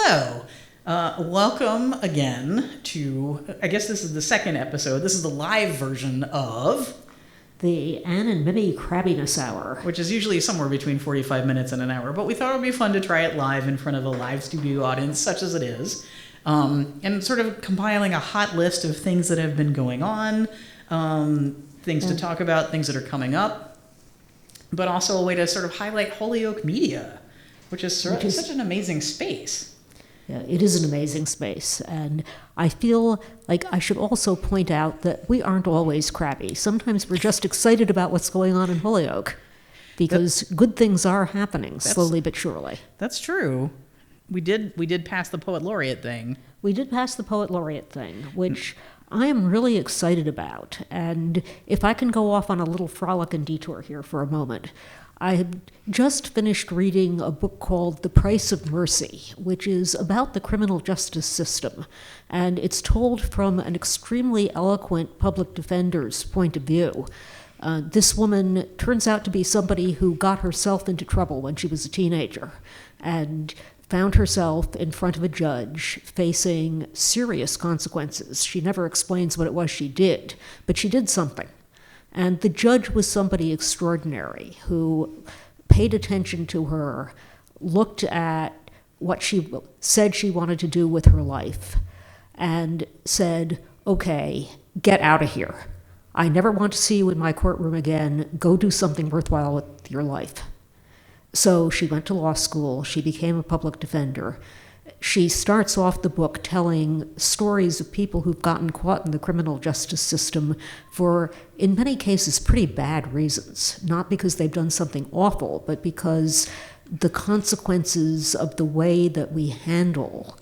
Hello. Welcome again to, I guess this is the second episode. This is the live version of the Anne and Minnie Crabbiness Hour, which is usually somewhere between 45 minutes and an hour, but we thought it would be fun to try it live in front of a live studio audience, such as it is, and sort of compiling a hot list of things that have been going on, things to talk about, things that are coming up, but also a way to sort of highlight Holyoke Media, which is such an amazing space. Yeah, it is an amazing space, and I feel like I should also point out that we aren't always crabby. Sometimes we're just excited about what's going on in Holyoke, because good things are happening, slowly but surely. That's true. We did pass the Poet Laureate thing. We did pass the Poet Laureate thing, which I am really excited about, and if I can go off on a little frolic and detour here for a moment, I had just finished reading a book called The Price of Mercy, which is about the criminal justice system, and it's told from an extremely eloquent public defender's point of view. This woman turns out to be somebody who got herself into trouble when she was a teenager, and found herself in front of a judge facing serious consequences. She never explains what it was she did, but she did something. And the judge was somebody extraordinary who paid attention to her, looked at what she said she wanted to do with her life, and said, okay, get out of here. I never want to see you in my courtroom again. Go do something worthwhile with your life. So she went to law school. She became a public defender. She starts off the book telling stories of people who've gotten caught in the criminal justice system for, in many cases, pretty bad reasons. Not because they've done something awful, but because the consequences of the way that we handle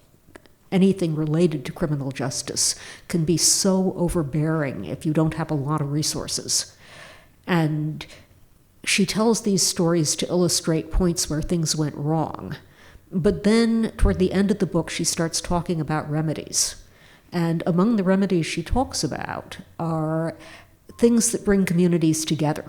anything related to criminal justice can be so overbearing if you don't have a lot of resources. And she tells these stories to illustrate points where things went wrong. But then, toward the end of the book, she starts talking about remedies. And among the remedies she talks about are things that bring communities together.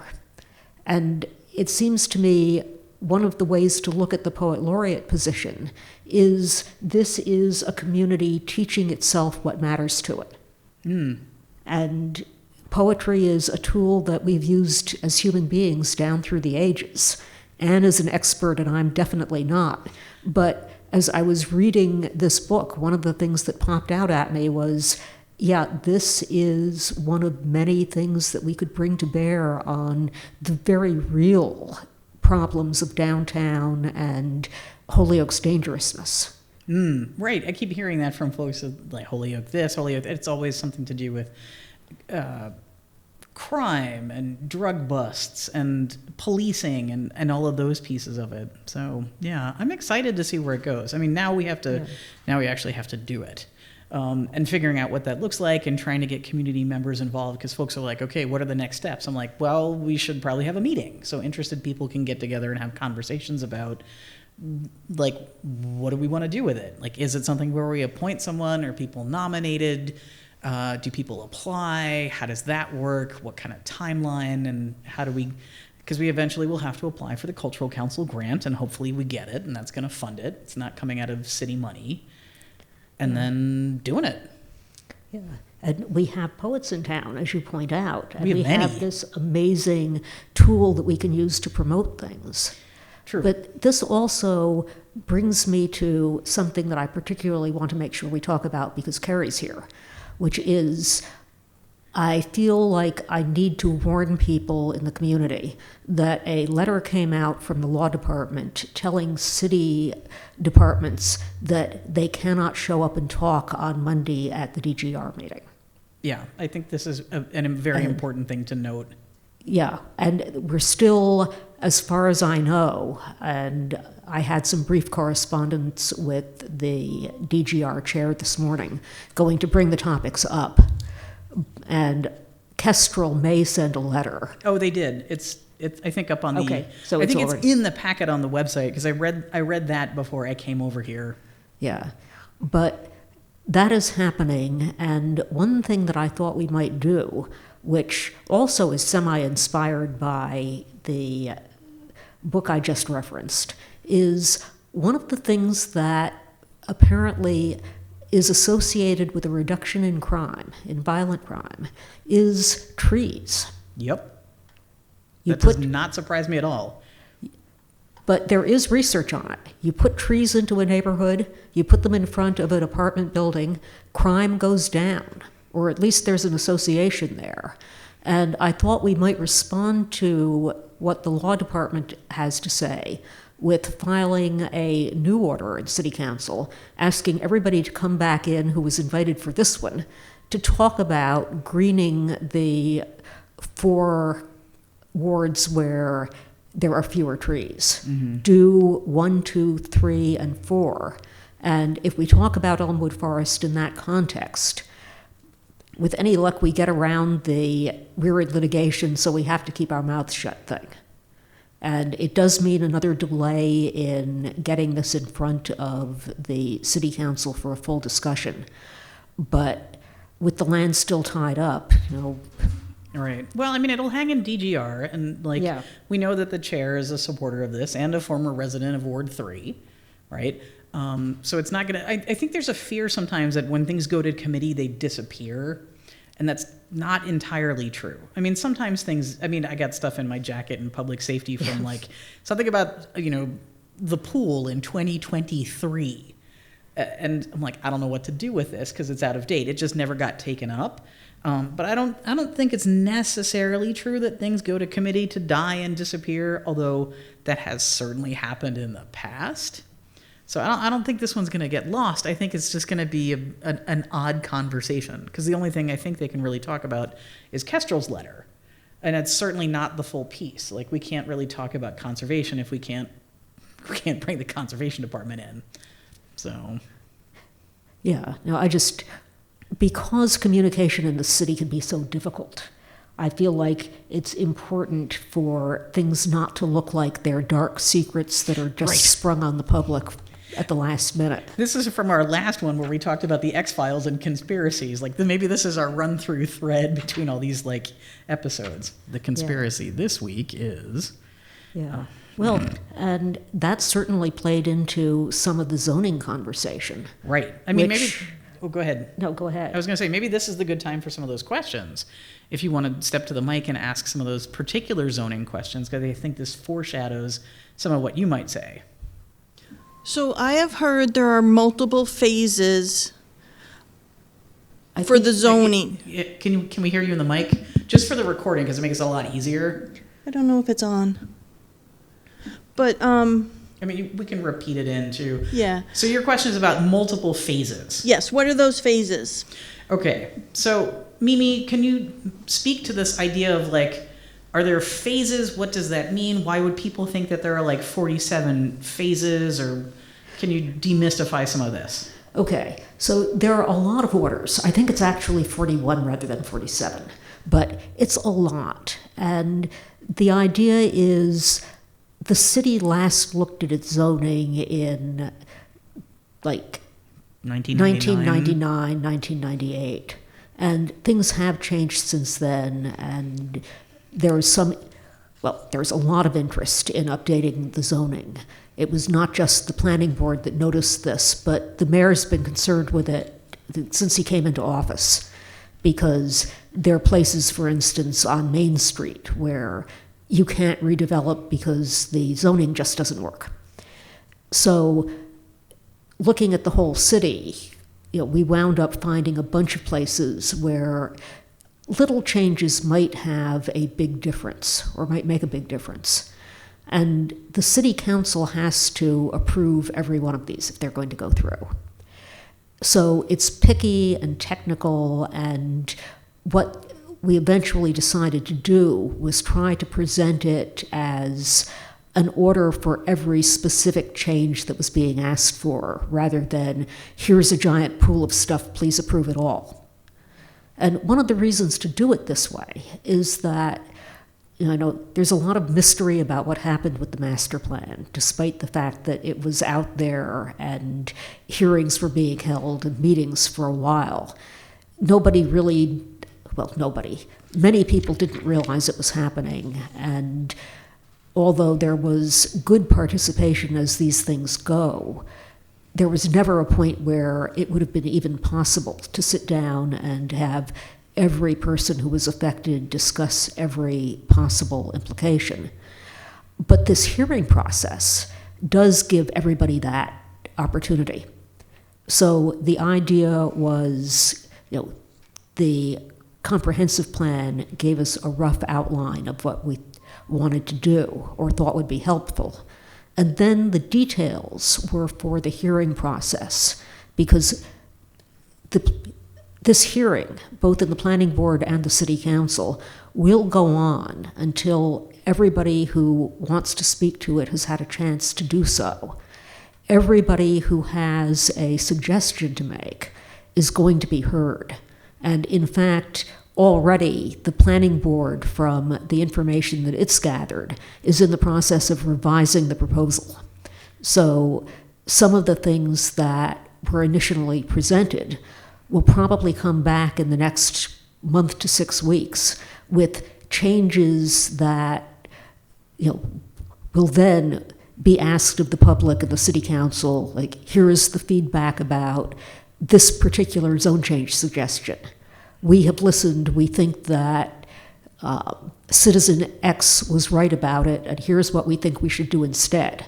And it seems to me one of the ways to look at the Poet Laureate position is this is a community teaching itself what matters to it. And poetry is a tool that we've used as human beings down through the ages. Anne is an expert, and I'm definitely not. But as I was reading this book, one of the things that popped out at me was, yeah, this is one of many things that we could bring to bear on the very real problems of downtown and Holyoke's dangerousness. Right. I keep hearing that from folks like Holyoke this, Holyoke that. It's always something to do with crime and drug busts and policing and all of those pieces of it. So yeah, I'm excited to see where it goes. I mean, now we actually have to do it. And figuring out what that looks like and trying to get community members involved, because folks are like, okay, what are the next steps? I'm like, well, we should probably have a meeting so interested people can get together and have conversations about, like, what do we want to do with it? Like, is it something where we appoint someone? Are people nominated? Do people apply? How does that work? What kind of timeline? And how do we, because we eventually will have to apply for the Cultural Council grant, and hopefully we get it, and that's going to fund it. It's not coming out of city money. And then doing it. Yeah, and we have poets in town, as you point out. And we have this amazing tool that we can use to promote things. True. But this also brings me to something that I particularly want to make sure we talk about because Carrie's here, which is I feel like I need to warn people in the community that a letter came out from the law department telling city departments that they cannot show up and talk on Monday at the DGR meeting. Yeah, I think this is a very important thing to note. Yeah, and we're still, as far as I know, and I had some brief correspondence with the DGR chair this morning, going to bring the topics up. And Kestrel may send a letter. Oh, they did. It's I think up on the. Okay, so I think it's in the packet on the website because I read that before I came over here. Yeah, but that is happening, and one thing that I thought we might do, which also is semi-inspired by the book I just referenced, is one of the things that apparently is associated with a reduction in crime, in violent crime, is trees. Yep. That does not surprise me at all. But there is research on it. You put trees into a neighborhood, you put them in front of an apartment building, crime goes down, or at least there's an association there. And I thought we might respond to what the law department has to say with filing a new order in City Council asking everybody to come back in who was invited for this one to talk about greening the 4 wards where there are fewer trees. Mm-hmm. Do 1, 2, 3, and 4. And if we talk about Elmwood Forest in that context, with any luck, we get around the weird litigation, so we have to keep our mouths shut thing. And it does mean another delay in getting this in front of the City Council for a full discussion. But with the land still tied up, Right. Well, I mean, it'll hang in DGR, and we know that the chair is a supporter of this and a former resident of Ward 3, right? So it's not going to, I think there's a fear sometimes that when things go to committee, they disappear. And that's not entirely true. I mean, sometimes things, I got stuff in my jacket in public safety from something about, the pool in 2023. And I'm like, I don't know what to do with this because it's out of date. It just never got taken up. But I don't think it's necessarily true that things go to committee to die and disappear, although that has certainly happened in the past. So I don't think this one's going to get lost. I think it's just going to be an odd conversation because the only thing I think they can really talk about is Kestrel's letter. And it's certainly not the full piece. Like, we can't really talk about conservation if we can't bring the conservation department in. So. Yeah, no, because communication in the city can be so difficult, I feel like it's important for things not to look like they're dark secrets that are just sprung on the public at the last minute. This is from our last one where we talked about the X-Files and conspiracies. Maybe this is our run-through thread between all these episodes. The conspiracy this week is... Yeah. Well, and that certainly played into some of the zoning conversation. Right. I mean, maybe... Oh, go ahead. No, go ahead. I was going to say, maybe this is the good time for some of those questions. If you want to step to the mic and ask some of those particular zoning questions, because I think this foreshadows some of what you might say. So I have heard there are multiple phases for the zoning. Can we hear you in the mic? Just for the recording, because it makes it a lot easier. I don't know if it's on. But, we can repeat it into... Yeah. So your question is about multiple phases. Yes, what are those phases? Okay, so Mimi, can you speak to this idea of are there phases? What does that mean? Why would people think that there are 47 phases? Or can you demystify some of this? Okay, so there are a lot of orders. I think it's actually 41 rather than 47, but it's a lot. And the idea is the city last looked at its zoning in 1999, 1998. And things have changed since then, and there's a lot of interest in updating the zoning. It was not just the planning board that noticed this, but the mayor's been concerned with it since he came into office, because there are places, for instance, on Main Street where you can't redevelop because the zoning just doesn't work. So looking at the whole city, we wound up finding a bunch of places where little changes might have a big difference or might make a big difference. And the city council has to approve every one of these if they're going to go through. So it's picky and technical, and what we eventually decided to do was try to present it as an order for every specific change that was being asked for, rather than, here's a giant pool of stuff, please approve it all. And one of the reasons to do it this way is that, I know there's a lot of mystery about what happened with the master plan, despite the fact that it was out there and hearings were being held and meetings for a while. Many people didn't realize it was happening, and although there was good participation as these things go, there was never a point where it would have been even possible to sit down and have every person who was affected discuss every possible implication. But this hearing process does give everybody that opportunity. So the idea was, the comprehensive plan gave us a rough outline of what we wanted to do or thought would be helpful. And then the details were for the hearing process, because this hearing, both in the planning board and the city council, will go on until everybody who wants to speak to it has had a chance to do so. Everybody who has a suggestion to make is going to be heard. And in fact, already the planning board, from the information that it's gathered, is in the process of revising the proposal. So some of the things that were initially presented will probably come back in the next month to 6 weeks with changes that will then be asked of the public and the city council, like, here is the feedback about this particular zone change suggestion. We have listened, we think that citizen X was right about it, and here's what we think we should do instead.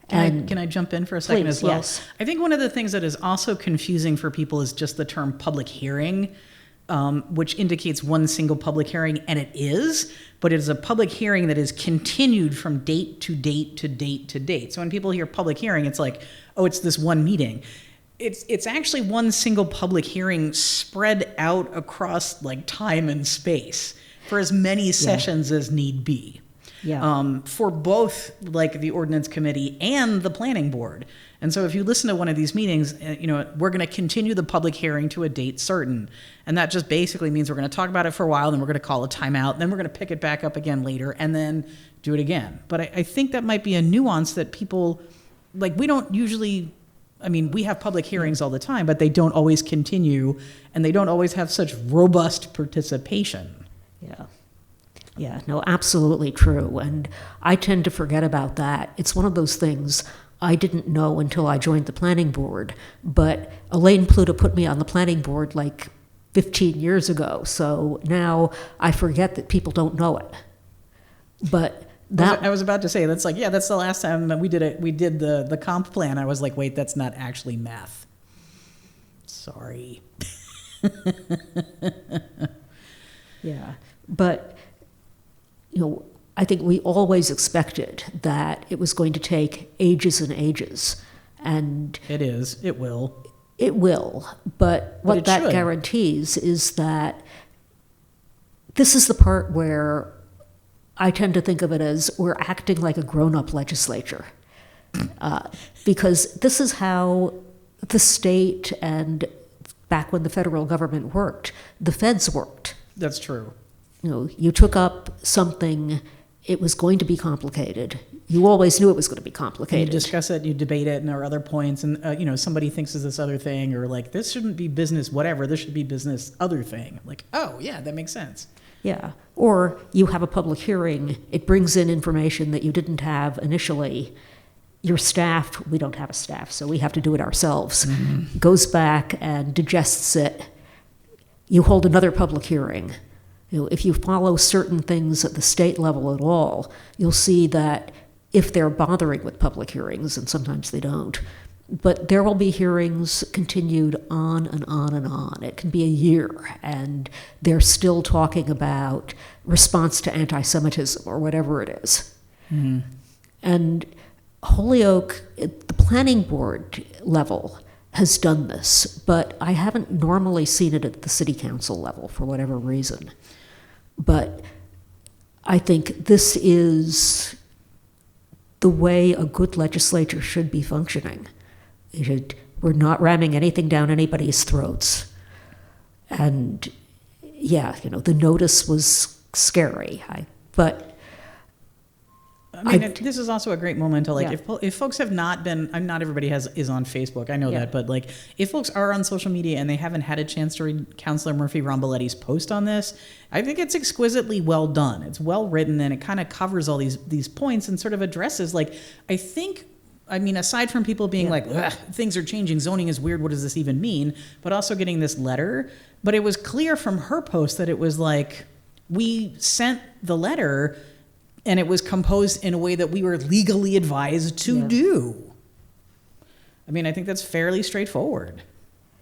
Can I jump in for a second please, as well? yes. I think one of the things that is also confusing for people is just the term public hearing, which indicates one single public hearing, and it is, but it is a public hearing that is continued from date to date to date to date. So when people hear public hearing, it's like, oh, it's this one meeting. It's actually one single public hearing spread out across like time and space for as many sessions as need be. Yeah. For both like the ordinance committee and the planning board. And so if you listen to one of these meetings, we're going to continue the public hearing to a date certain. And that just basically means we're going to talk about it for a while, then we're going to call a timeout, then we're going to pick it back up again later, and then do it again. But I think that might be a nuance that people, like, we don't usually, we have public hearings all the time, but they don't always continue, and they don't always have such robust participation. Yeah. Yeah, no, absolutely true. And I tend to forget about that. It's one of those things I didn't know until I joined the planning board. But Elaine Pluta put me on the planning board like 15 years ago. So now I forget that people don't know it. But that I was about to say, that's the last time we did it. We did the comp plan. I was like, wait, that's not actually math. Sorry. Yeah. But I think we always expected that it was going to take ages and ages. And it is. It will. It will. But what that should. guarantees is that this is the part where I tend to think of it as we're acting like a grown-up legislature. Because this is how the state and back when the federal government worked, the feds worked. That's true. You took up something, it was going to be complicated. You always knew it was going to be complicated. You discuss it, you debate it, and there are other points, and somebody thinks of this other thing, or like, this shouldn't be business whatever, this should be business other thing. Like, oh, yeah, that makes sense. Yeah. Or you have a public hearing, it brings in information that you didn't have initially. Your staff, we don't have a staff, so we have to do it ourselves, goes back and digests it. You hold another public hearing. If you follow certain things at the state level at all, you'll see that if they're bothering with public hearings, and sometimes they don't, but there will be hearings continued on and on and on. It can be a year, and they're still talking about response to anti-Semitism or whatever it is. Mm-hmm. And Holyoke, at the planning board level, has done this, but I haven't normally seen it at the city council level for whatever reason. But I think this is the way a good legislature should be functioning. We're not ramming anything down anybody's throats. And yeah, the notice was scary. This is also a great moment to if folks have not been, not everybody is on Facebook, I know that, but like if folks are on social media and they haven't had a chance to read Councilor Murphy Romboletti's post on this, I think it's exquisitely well done. It's well written, and it kind of covers all these points and sort of addresses, like, I think I mean, aside from people being like, "Ugh, things are changing, zoning is weird, what does this even mean?" But also getting this letter. But it was clear from her post that it was like, we sent the letter and it was composed in a way that we were legally advised to do. I mean, I think that's fairly straightforward.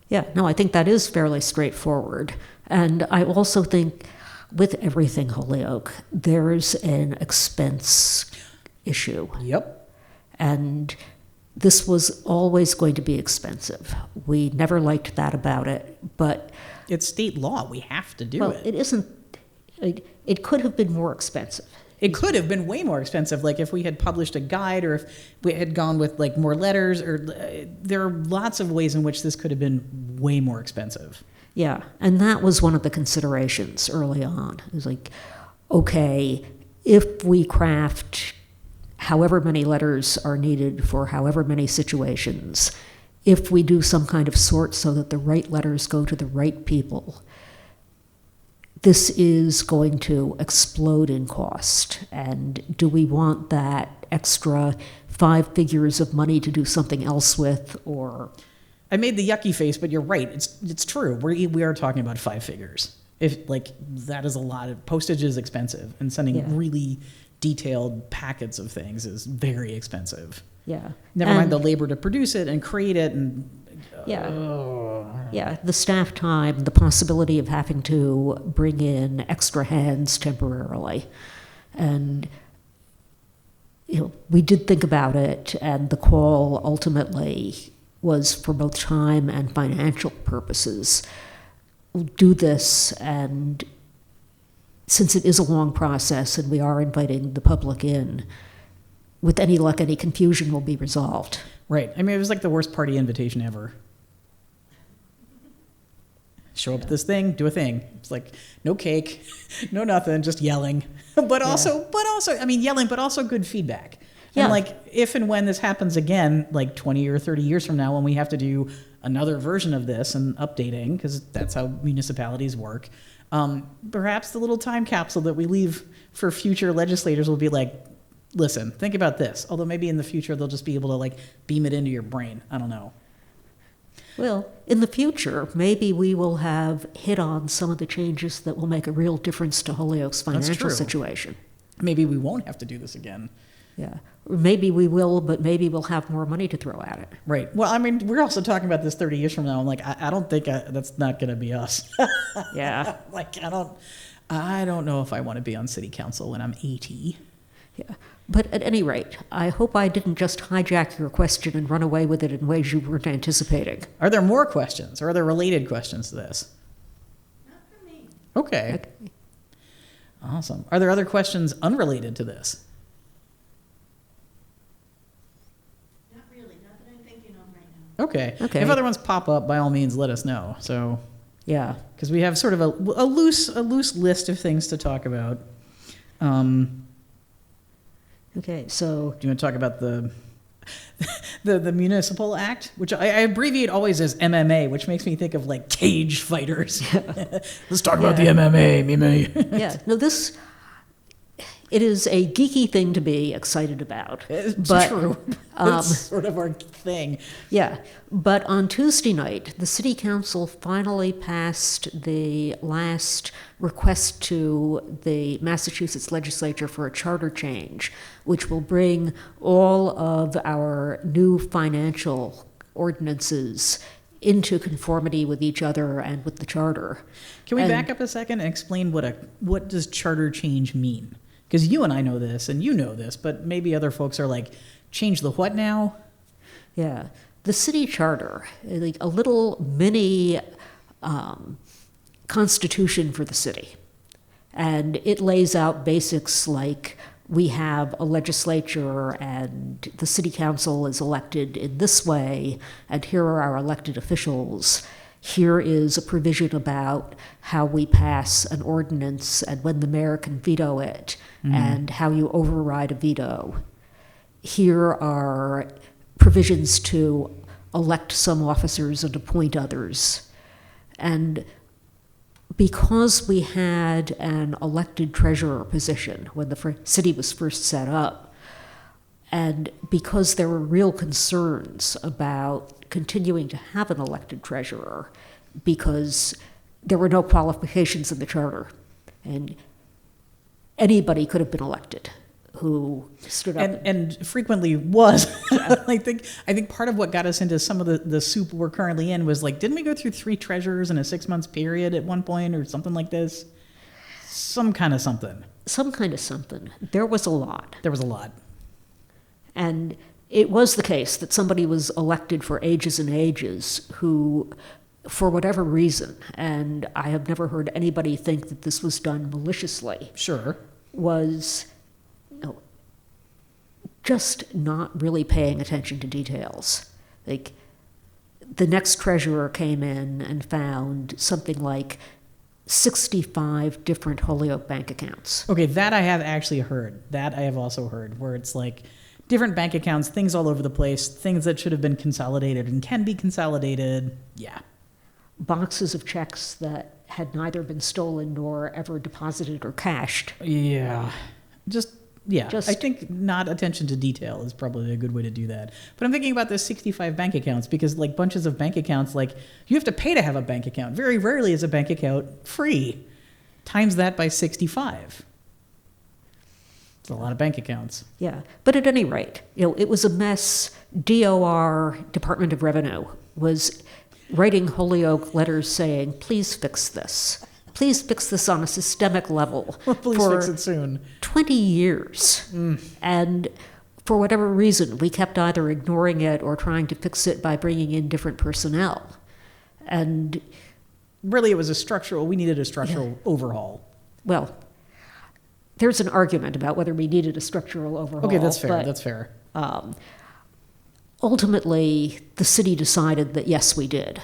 Yeah, no, I think that is fairly straightforward. And I also think with everything Holyoke, there's an expense issue. Yep. And this was always going to be expensive. We never liked that about it, but... It's state law. We have to do it. It isn't... It could have been more expensive. It could have been way more expensive, like if we had published a guide or if we had gone with like more letters, or there are lots of ways in which this could have been way more expensive. Yeah, and that was one of the considerations early on. It was like, okay, if we craft however many letters are needed for however many situations, if we do some kind of sort so that the right letters go to the right people, this is going to explode in cost. And do we want that extra 5 figures of money to do something else with, or... I made the yucky face, but you're right. It's true. We are talking about 5 figures. If like that is a lot of postage is expensive, and sending really detailed packets of things is very expensive. Yeah. Never mind the labor to produce it and create it, and the staff time, the possibility of having to bring in extra hands temporarily. And we did think about it, and the call ultimately was for both time and financial purposes. We'll do this, and since it is a long process and we are inviting the public in, with any luck, any confusion will be resolved. Right. I mean, it was like the worst party invitation ever. Show up at this thing, do a thing. It's like no cake, no nothing, just yelling. but also, I mean, yelling, but also good feedback. And like, if and when this happens again, like 20 or 30 years from now, when we have to do another version of this and updating, because that's how municipalities work, perhaps the little time capsule that we leave for future legislators will be like, listen, think about this. Although maybe in the future they'll just be able to like beam it into your brain. I don't know. Well, in the future, maybe we will have hit on some of the changes that will make a real difference to Holyoke's financial situation. Maybe we won't have to do this again. Yeah. Or maybe we will, but maybe we'll have more money to throw at it. Right. Well, I mean, we're also talking about this 30 years from now. I'm like, I don't think that's not going to be us. Yeah. Like, I don't know if I want to be on city council when I'm 80. Yeah. But at any rate, I hope I didn't just hijack your question and run away with it in ways you weren't anticipating. Are there more questions, or are there related questions to this? Not for me. Okay. Awesome. Are there other questions unrelated to this? Not really. Not that I'm thinking of right now. Okay. If other ones pop up, by all means, let us know. So, yeah, because we have sort of a loose list of things to talk about. Okay, so... Do you want to talk about the Municipal Act, which I abbreviate always as MMA, which makes me think of like cage fighters. Let's talk about the MMA, Mimi. Yeah, no, it is a geeky thing to be excited about. It's but, true. It's sort of our thing. Yeah, but on Tuesday night, the City Council finally passed the last request to the Massachusetts legislature for a charter change, which will bring all of our new financial ordinances into conformity with each other and with the charter. Can we back up a second and explain what does charter change mean? Because you and I know this, and you know this, but maybe other folks are like, change the what now? Yeah. The city charter, like a little mini constitution for the city. And it lays out basics like we have a legislature and the city council is elected in this way, and here are our elected officials. Here is a provision about how we pass an ordinance and when the mayor can veto it, and how you override a veto. Here are provisions to elect some officers and appoint others. And because we had an elected treasurer position when the city was first set up, And because there were real concerns about continuing to have an elected treasurer, because there were no qualifications in the charter, and anybody could have been elected who stood up. And frequently was. I think part of what got us into some of the soup we're currently in was like, didn't we go through 3 treasurers in a 6-month period at one point or something like this? Some kind of something. Some kind of something. There was a lot. There was a lot. And it was the case that somebody was elected for ages and ages who, for whatever reason, and I have never heard anybody think that this was done maliciously, Sure. was just not really paying attention to details. Like, the next treasurer came in and found something like 65 different Holyoke bank accounts. Okay, that I have actually heard. That I have also heard, where it's like different bank accounts, things all over the place, things that should have been consolidated and can be consolidated. Yeah. Boxes of checks that had neither been stolen nor ever deposited or cashed. Yeah. I think not attention to detail is probably a good way to do that. But I'm thinking about the 65 bank accounts because like bunches of bank accounts, like you have to pay to have a bank account. Very rarely is a bank account free. Times that by 65. It's a lot of bank accounts. Yeah, but at any rate, it was a mess. DOR, Department of Revenue, was writing Holyoke letters saying, please fix this. Please fix this on a systemic level. Please fix it soon. 20 years. And for whatever reason, we kept either ignoring it or trying to fix it by bringing in different personnel. And really, it was we needed a structural overhaul. Well, there's an argument about whether we needed a structural overhaul. Okay, that's fair. That's fair. Ultimately, the city decided that yes, we did.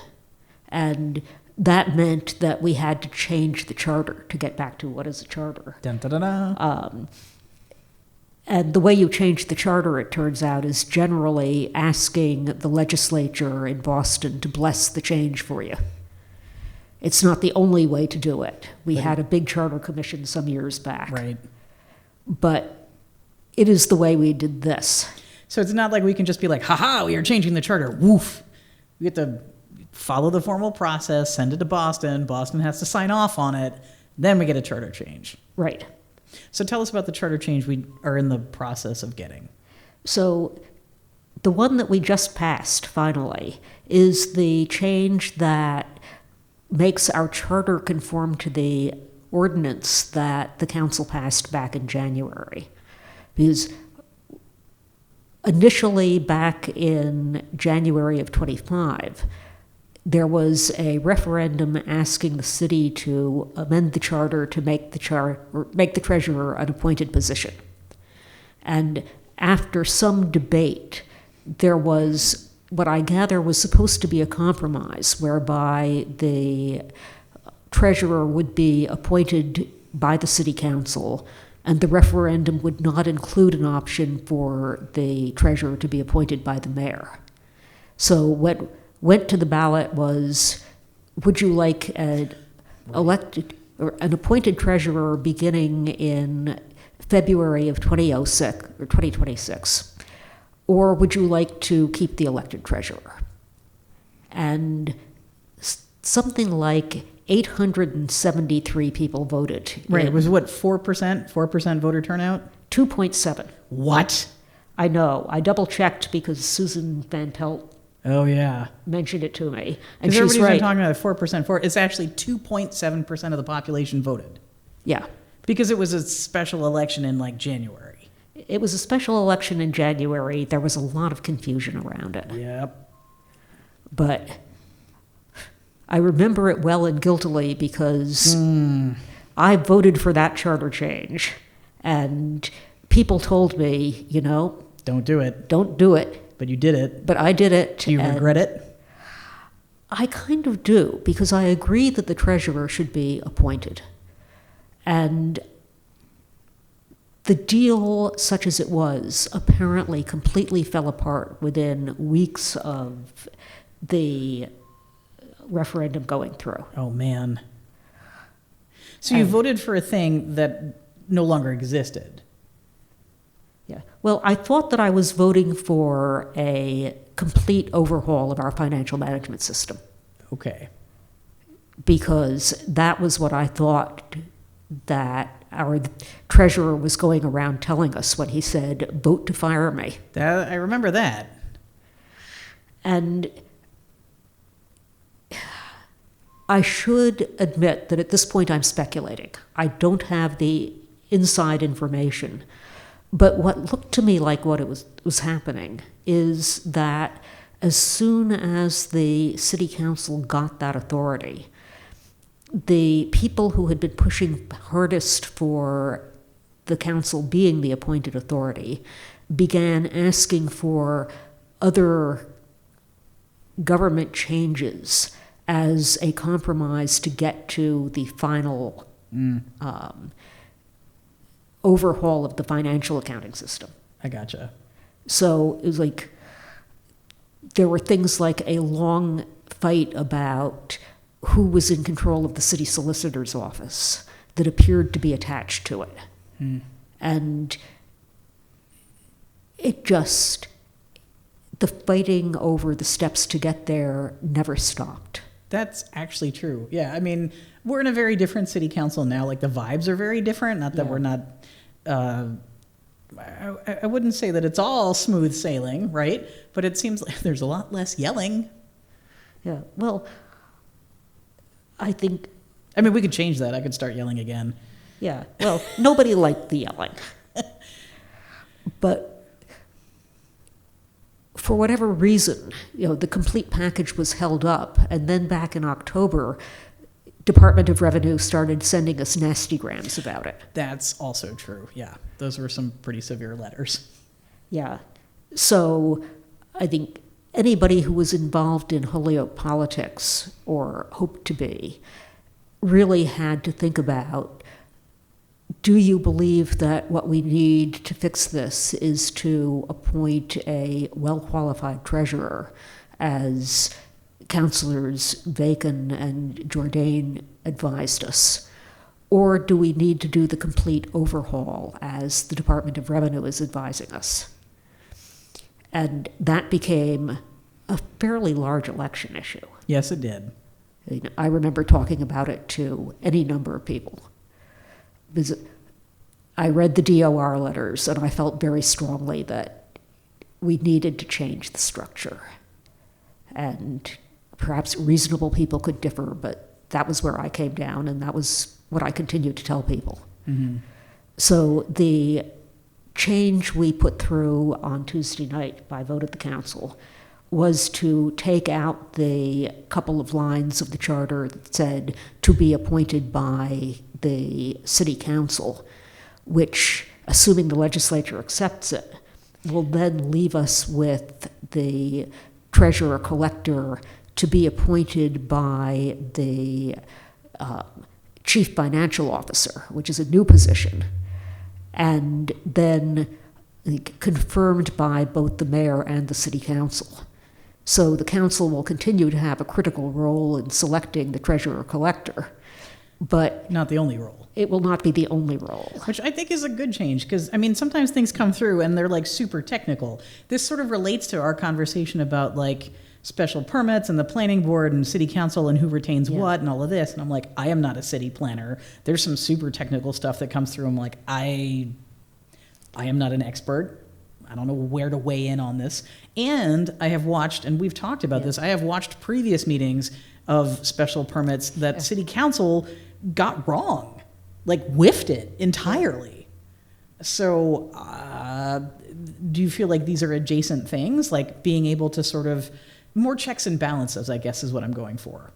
And that meant that we had to change the charter to get back to what is a charter. Dun, dun, dun, dun. And the way you change the charter, it turns out, is generally asking the legislature in Boston to bless the change for you. It's not the only way to do it. We had a big charter commission some years back. Right. But it is the way we did this. So it's not like we can just be like, haha, we are changing the charter. Woof. We have to follow the formal process, send it to Boston. Boston has to sign off on it. Then we get a charter change. Right. So tell us about the charter change we are in the process of getting. So the one that we just passed, finally, is the change that makes our charter conform to the ordinance that the council passed back in January. Because initially, back in January of 25, there was a referendum asking the city to amend the charter to make the treasurer an appointed position. And after some debate, there was what I gather was supposed to be a compromise whereby the treasurer would be appointed by the city council and the referendum would not include an option for the treasurer to be appointed by the mayor. So what went to the ballot was, would you like an elected or an appointed treasurer beginning in February of 2006 or 2026? Or would you like to keep the elected treasurer? And something like 873 people voted. Right. It was what, 4%? 4% voter turnout? 2.7. What? I know. I double checked because Susan Van Pelt mentioned it to me. And she's everybody's right. been talking about 4%. It's actually 2.7% of the population voted. Yeah. Because it was a special election in like January. It was a special election in January. There was a lot of confusion around it. Yep. But I remember it well and guiltily because I voted for that charter change. And people told me, don't do it. Don't do it. But you did it. But I did it. Do you regret it? I kind of do, because I agree that the treasurer should be appointed. And the deal, such as it was, apparently completely fell apart within weeks of the referendum going through. Oh, man. So you voted for a thing that no longer existed. Yeah. Well, I thought that I was voting for a complete overhaul of our financial management system, Okay. because that was what I thought that our treasurer was going around telling us when he said, vote to fire me. I remember that. And I should admit that at this point I'm speculating. I don't have the inside information. But what looked to me like what it was happening is that as soon as the city council got that authority, the people who had been pushing hardest for the council being the appointed authority began asking for other government changes as a compromise to get to the final overhaul of the financial accounting system. I gotcha. So it was like there were things like a long fight about who was in control of the city solicitor's office that appeared to be attached to it. And it just, the fighting over the steps to get there never stopped. That's actually true. Yeah, I mean, we're in a very different city council now. Like, the vibes are very different. Not that we're not, I wouldn't say that it's all smooth sailing, right? But it seems like there's a lot less yelling. Yeah, well, I think, I mean, we could change that. I could start yelling again. yeah, well, nobody liked the yelling. But for whatever reason, the complete package was held up, and then back in October, Department of Revenue started sending us nastygrams about it. That's also true. Yeah, those were some pretty severe letters. Yeah. So I think anybody who was involved in Holyoke politics, or hoped to be, really had to think about, do you believe that what we need to fix this is to appoint a well-qualified treasurer, as Councilors Bacon and Jourdain advised us? Or do we need to do the complete overhaul, as the Department of Revenue is advising us? And that became a fairly large election issue. Yes, it did. I remember talking about it to any number of people. Because I read the DOR letters, and I felt very strongly that we needed to change the structure. And perhaps reasonable people could differ, but that was where I came down, and that was what I continued to tell people. Mm-hmm. So the change we put through on Tuesday night by vote of the council was to take out the couple of lines of the charter that said to be appointed by the city council, which, assuming the legislature accepts it, will then leave us with the treasurer collector to be appointed by the chief financial officer, which is a new position, and then confirmed by both the mayor and the city council. So the council will continue to have a critical role in selecting the treasurer collector, but Not the only role. it will not be the only role. Which I think is a good change, because, I mean, sometimes things come through and they're like super technical. This sort of relates to our conversation about like special permits and the planning board and city council and who retains what and all of this. And I'm like, I am not a city planner. There's some super technical stuff that comes through. I'm like, I am not an expert. I don't know where to weigh in on this. And I have watched, and we've talked about this, I have watched previous meetings of special permits that city council got wrong, like whiffed it entirely. So do you feel like these are adjacent things, like being able to sort of more checks and balances, I guess, is what I'm going for?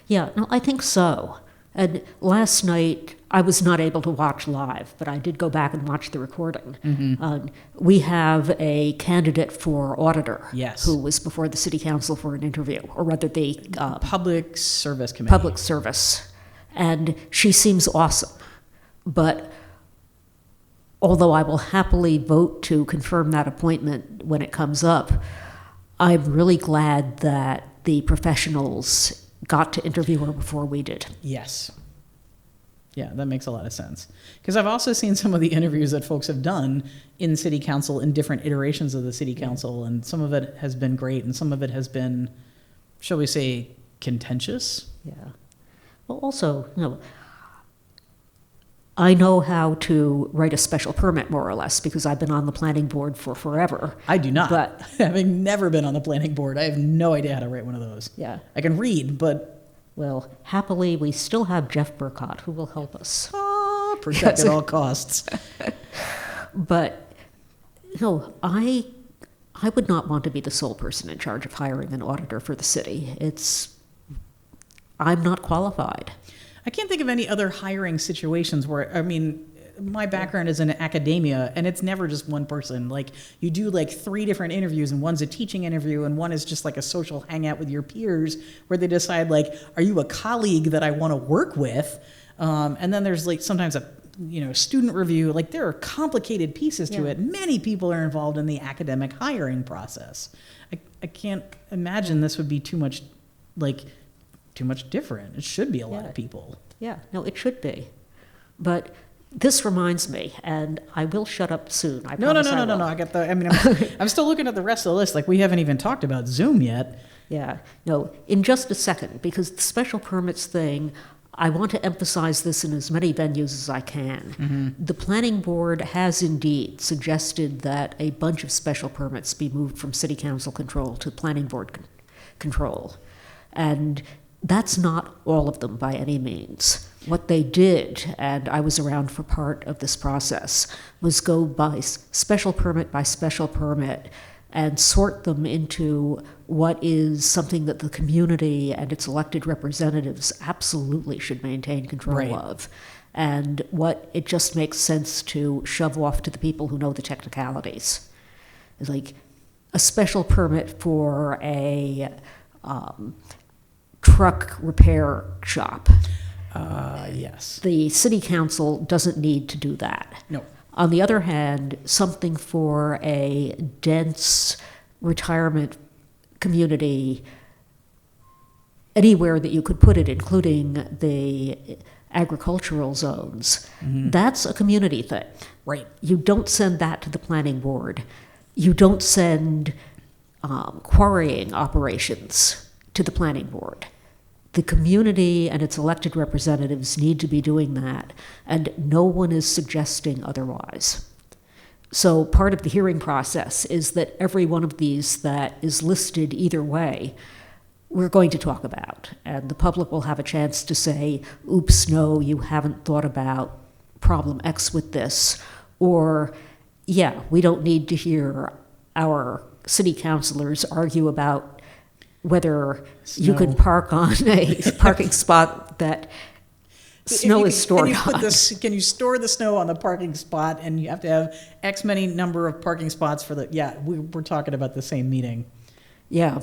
Yeah, no, I think so. And last night, I was not able to watch live, but I did go back and watch the recording. Mm-hmm. We have a candidate for auditor Yes. who was before the city council for an interview, or rather the Public service committee. public service. And she seems awesome. But although I will happily vote to confirm that appointment when it comes up, I'm really glad that the professionals got to interview her before we did. Yes. Yeah, that makes a lot of sense. Because I've also seen some of the interviews that folks have done in city council in different iterations of the city council, and some of it has been great, and some of it has been, shall we say, contentious. Yeah. Well, also, I know how to write a special permit, more or less, because I've been on the planning board for forever. I do not. But having never been on the planning board, I have no idea how to write one of those. yeah. I can read, but Well, happily, we still have Jeff Burkott, who will help us. protect at all costs. But I would not want to be the sole person in charge of hiring an auditor for the city. I'm not qualified. I can't think of any other hiring situations where, I mean, my background is in academia, and it's never just one person. Like, you do like 3 different interviews, and one's a teaching interview, and one is just like a social hangout with your peers, where they decide, like, are you a colleague that I want to work with? And then there's like sometimes a student review. Like, there are complicated pieces to it. Many people are involved in the academic hiring process. I can't imagine this would be too much different. It should be a lot of people. Yeah, no, it should be. But this reminds me, and I will shut up soon. I No. promise I will. I got I'm still looking at the rest of the list. Like, we haven't even talked about Zoom yet. Yeah, no, in just a second, because the special permits thing, I want to emphasize this in as many venues as I can. Mm-hmm. The planning board has indeed suggested that a bunch of special permits be moved from city council control to planning board control. And that's not all of them by any means. What they did, and I was around for part of this process, was go by special permit and sort them into what is something that the community and its elected representatives absolutely should maintain control of, and what it just makes sense to shove off to the people who know the technicalities. It's like a special permit for a truck repair shop. Yes. The city council doesn't need to do that. No. On the other hand, something for a dense retirement community, anywhere that you could put it, including the agricultural zones, that's a community thing. Right. You don't send that to the planning board. You don't send quarrying operations to the planning board. The community and its elected representatives need to be doing that, and no one is suggesting otherwise. So part of the hearing process is that every one of these that is listed either way, we're going to talk about, and the public will have a chance to say, oops, no, you haven't thought about problem X with this, or, yeah, we don't need to hear our city councilors argue about whether you can park on a parking spot that snow is stored on. Can you store the snow on the parking spot, and you have to have X many number of parking spots for the, we're talking about the same meeting. Yeah.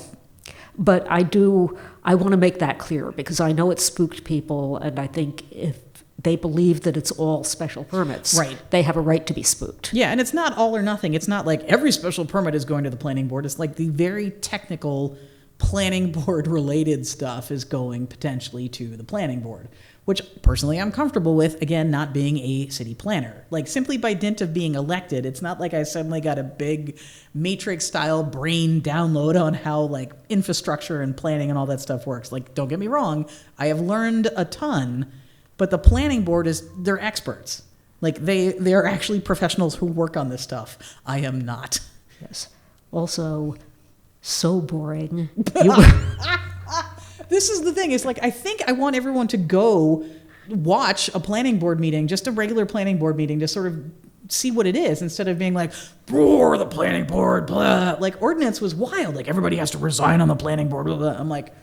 But I want to make that clear, because I know it spooked people, and I think if they believe that it's all special permits, they have a right to be spooked. Yeah, and it's not all or nothing. It's not like every special permit is going to the planning board. It's like the very technical planning board related stuff is going potentially to the planning board, which personally I'm comfortable with, again, not being a city planner. Like, simply by dint of being elected, it's not like I suddenly got a big matrix style brain download on how like infrastructure and planning and all that stuff works. Like, don't get me wrong, I have learned a ton, but the planning board they're experts. Like, they are actually professionals who work on this stuff. I am not. Yes. Also, so boring. This is the thing. It's like, I think I want everyone to go watch a planning board meeting, just a regular planning board meeting, to sort of see what it is, instead of being like, roar, the planning board, blah. Like, ordinance was wild. Like, everybody has to resign on the planning board, blah, blah. I'm like,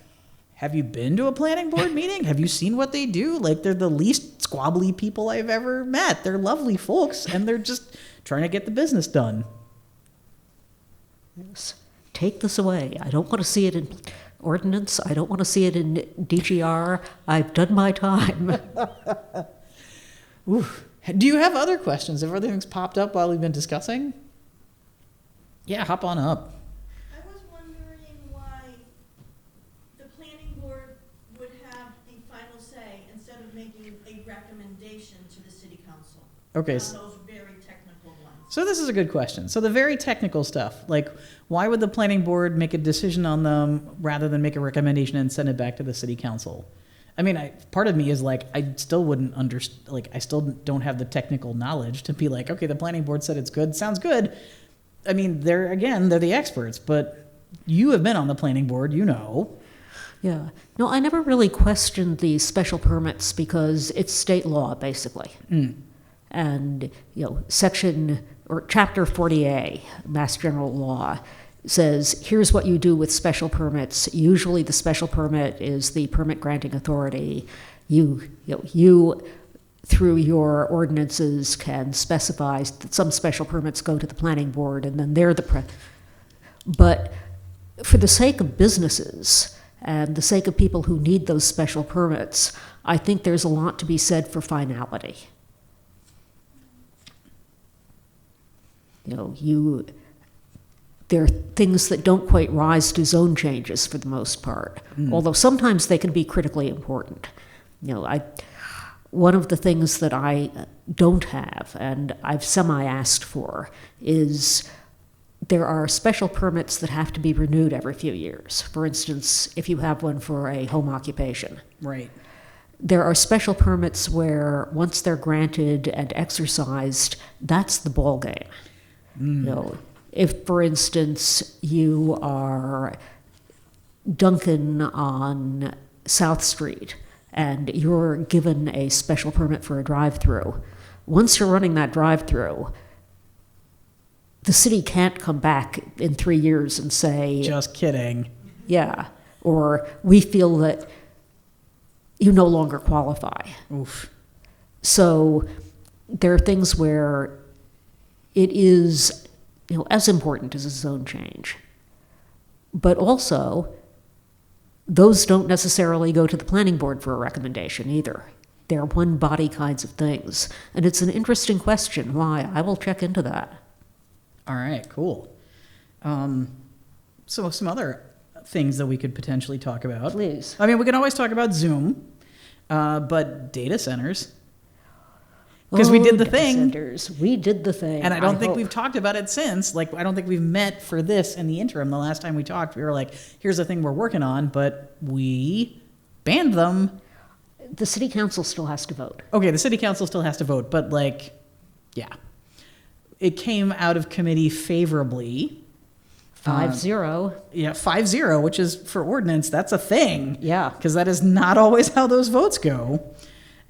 have you been to a planning board meeting? Have you seen what they do? Like, they're the least squabbly people I've ever met. They're lovely folks, and they're just trying to get the business done. Yes. Take this away. I don't want to see it in ordinance. I don't want to see it in DGR. I've done my time. Oof. Do you have other questions? Have other things popped up while we've been discussing? Yeah, hop on up. I was wondering why the planning board would have the final say instead of making a recommendation to the city council. Okay. On those very technical ones. So this is a good question. So the very technical stuff, like why would the planning board make a decision on them rather than make a recommendation and send it back to the city council? I mean, part of me is like, I still wouldn't understand, like, I still don't have the technical knowledge to be like, okay, the planning board said it's good, sounds good. I mean, they're the experts, but you have been on the planning board, you know. Yeah. No, I never really questioned the special permits because it's state law, basically. And, section or chapter 40A, Mass General Law, says, here's what you do with special permits. Usually the special permit is the permit granting authority. You through your ordinances can specify that some special permits go to the planning board, and then they're but for the sake of businesses and the sake of people who need those special permits, I think there's a lot to be said for finality. There are things that don't quite rise to zone changes for the most part, although sometimes they can be critically important. One of the things that I don't have, and I've semi-asked for, is there are special permits that have to be renewed every few years. For instance, if you have one for a home occupation. Right. There are special permits where once they're granted and exercised, that's the ball game. If, for instance, you are Duncan on South Street and you're given a special permit for a drive-through, once you're running that drive-through, the city can't come back in 3 years and say... Just kidding. Yeah. Or we feel that you no longer qualify. Oof. So there are things where it is... as important as a zone change. But also, those don't necessarily go to the planning board for a recommendation either. They're one body kinds of things. And it's an interesting question. Why? I will check into that. All right, cool. So some other things that we could potentially talk about. Please. I mean, we can always talk about Zoom, but data centers. Because we did the thing. Centers. We did the thing. And I don't think we've talked about it since. Like, I don't think we've met for this in the interim. The last time we talked, we were like, here's the thing we're working on, but we banned them. The city council still has to vote. Okay, the city council still has to vote, but yeah. It came out of committee favorably. 5-0. Yeah, 5-0, which is for ordinance, that's a thing. Yeah. Because that is not always how those votes go.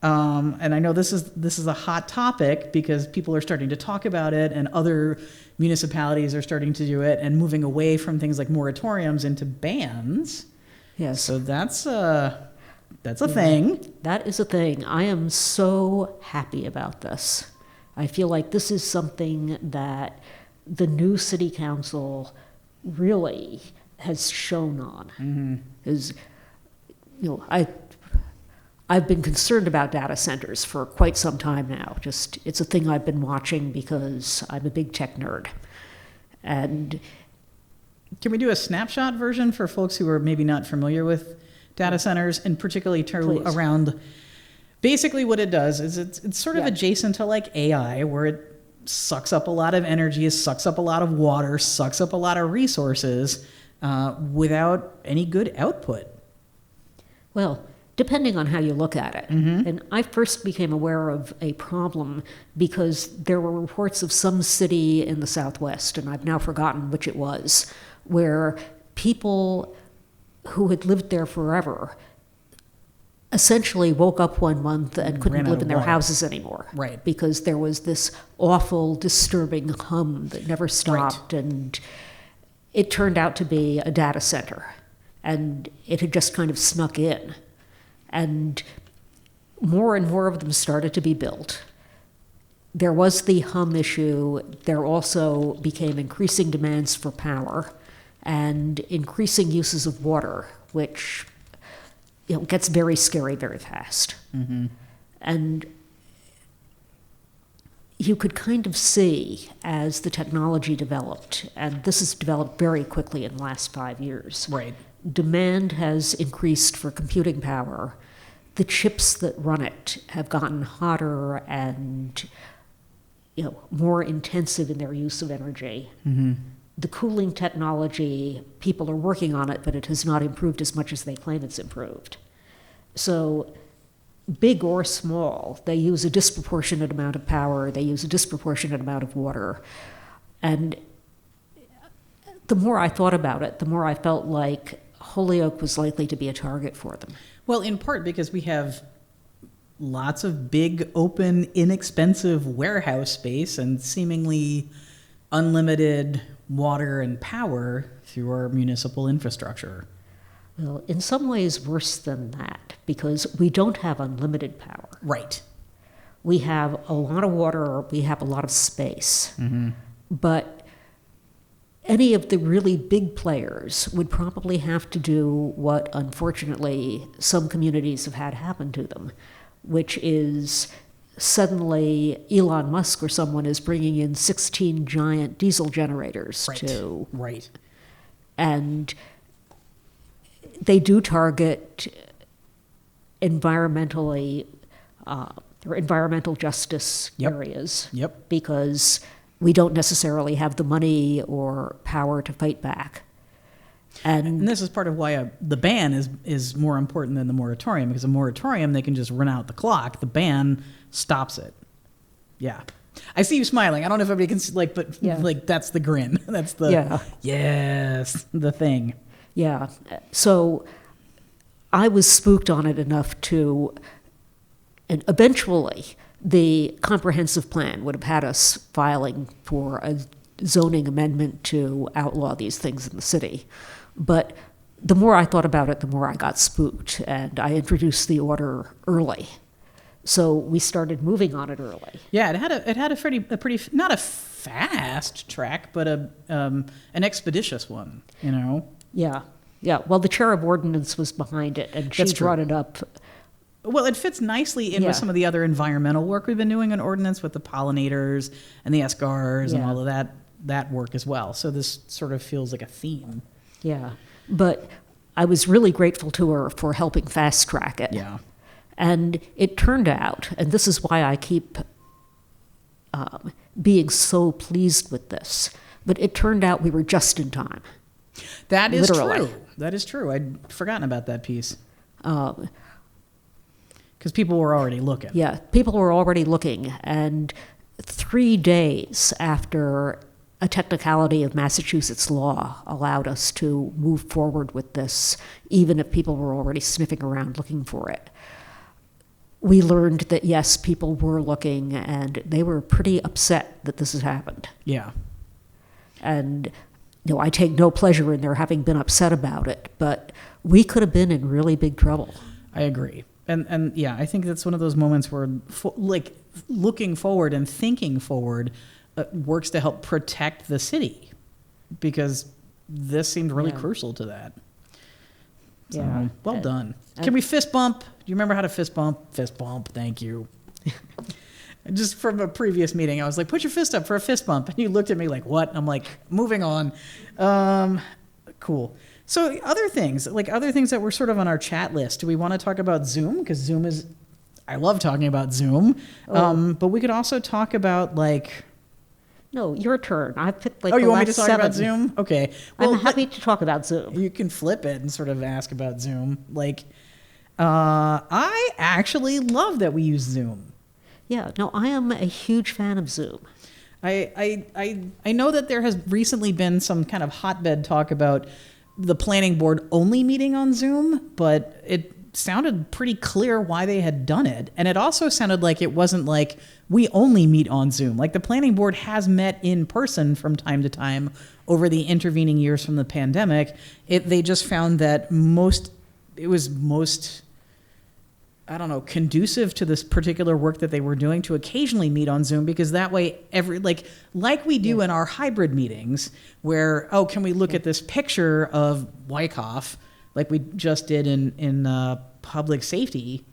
And I know this is a hot topic because people are starting to talk about it and other municipalities are starting to do it and moving away from things like moratoriums into bans. Yes. So that's a thing. That is a thing. I am so happy about this. I feel like this is something that the new city council really has shown on. Is, I've been concerned about data centers for quite some time now. It's a thing I've been watching because I'm a big tech nerd. And can we do a snapshot version for folks who are maybe not familiar with data centers, and particularly around basically what it does is it's sort of adjacent to like AI, where it sucks up a lot of energy, sucks up a lot of water, sucks up a lot of resources without any good output. Well, depending on how you look at it. And I first became aware of a problem because there were reports of some city in the Southwest, and I've now forgotten which it was, where people who had lived there forever essentially woke up one month and couldn't live in their houses anymore. Right. Because there was this awful, disturbing hum that never stopped, and it turned out to be a data center. And it had just kind of snuck in. And more of them started to be built. There was the hum issue. There also became increasing demands for power and increasing uses of water, which gets very scary very fast. And you could kind of see as the technology developed, and this has developed very quickly in the last 5 years. Right. Demand has increased for computing power. the chips that run it have gotten hotter and more intensive in their use of energy. Mm-hmm. The cooling technology, people are working on it, but it has not improved as much as they claim it's improved. So big or small, they use a disproportionate amount of power, they use a disproportionate amount of water. And the more I thought about it, the more I felt like Holyoke was likely to be a target for them. Well, in part because we have lots of big, open, inexpensive warehouse space and seemingly unlimited water and power through our municipal infrastructure. Well, in some ways worse than that, because we don't have unlimited power. Right. We have a lot of water, we have a lot of space. Mm-hmm. But any of the really big players would probably have to do what, unfortunately, some communities have had happen to them, which is suddenly Elon Musk or someone is bringing in 16 giant diesel generators to... Right. And they do target environmentally or environmental justice areas. Yep. Because we don't necessarily have the money or power to fight back. And this is part of why the ban is more important than the moratorium, because a moratorium, they can just run out the clock. The ban stops it. Yeah. I see you smiling. I don't know if everybody can see, but that's the grin. That's the, yes, the thing. Yeah. So I was spooked on it enough to, and eventually the comprehensive plan would have had us filing for a zoning amendment to outlaw these things in the city. But the more I thought about it, the more I got spooked, and I introduced the order early. So we started moving on it early. Yeah, it had a pretty not a fast track, but an expeditious one. Yeah. Well, the chair of ordinance was behind it, and she brought it up. Well, it fits nicely in with some of the other environmental work we've been doing on ordinance with the pollinators and the escars and all of that work as well. So this sort of feels like a theme. Yeah, but I was really grateful to her for helping fast track it. Yeah. And it turned out, and this is why I keep being so pleased with this, but it turned out we were just in time. That is Literally. true. That is true. I'd forgotten about that piece. Because people were already looking. Yeah, people were already looking. And 3 days after a technicality of Massachusetts law allowed us to move forward with this, even if people were already sniffing around looking for it, we learned that, yes, people were looking, and they were pretty upset that this has happened. Yeah. And I take no pleasure in their having been upset about it, but we could have been in really big trouble. I agree. And yeah, I think that's one of those moments where looking forward and thinking forward works to help protect the city, because this seemed really crucial to that. So, Yeah. well done. Can we fist bump? Do you remember how to fist bump? Fist bump. Thank you. Just from a previous meeting, I was like, put your fist up for a fist bump. And you looked at me like, what? And I'm like, moving on. Cool. So other things that were sort of on our chat list. Do we want to talk about Zoom? Because Zoom is, I love talking about Zoom. But we could also talk about No, your turn. I picked you want me to talk about Zoom? Okay. Well, I'm happy to talk about Zoom. You can flip it and sort of ask about Zoom. I actually love that we use Zoom. Yeah, no, I am a huge fan of Zoom. I know that there has recently been some kind of hotbed talk about the planning board only meeting on Zoom, but it sounded pretty clear why they had done it. And it also sounded like it wasn't like we only meet on Zoom. Like the planning board has met in person from time to time over the intervening years from the pandemic. They just found that it was most conducive to this particular work that they were doing to occasionally meet on Zoom, because that way like we do in our hybrid meetings where, can we look at this picture of Wyckoff like we just did in public safety,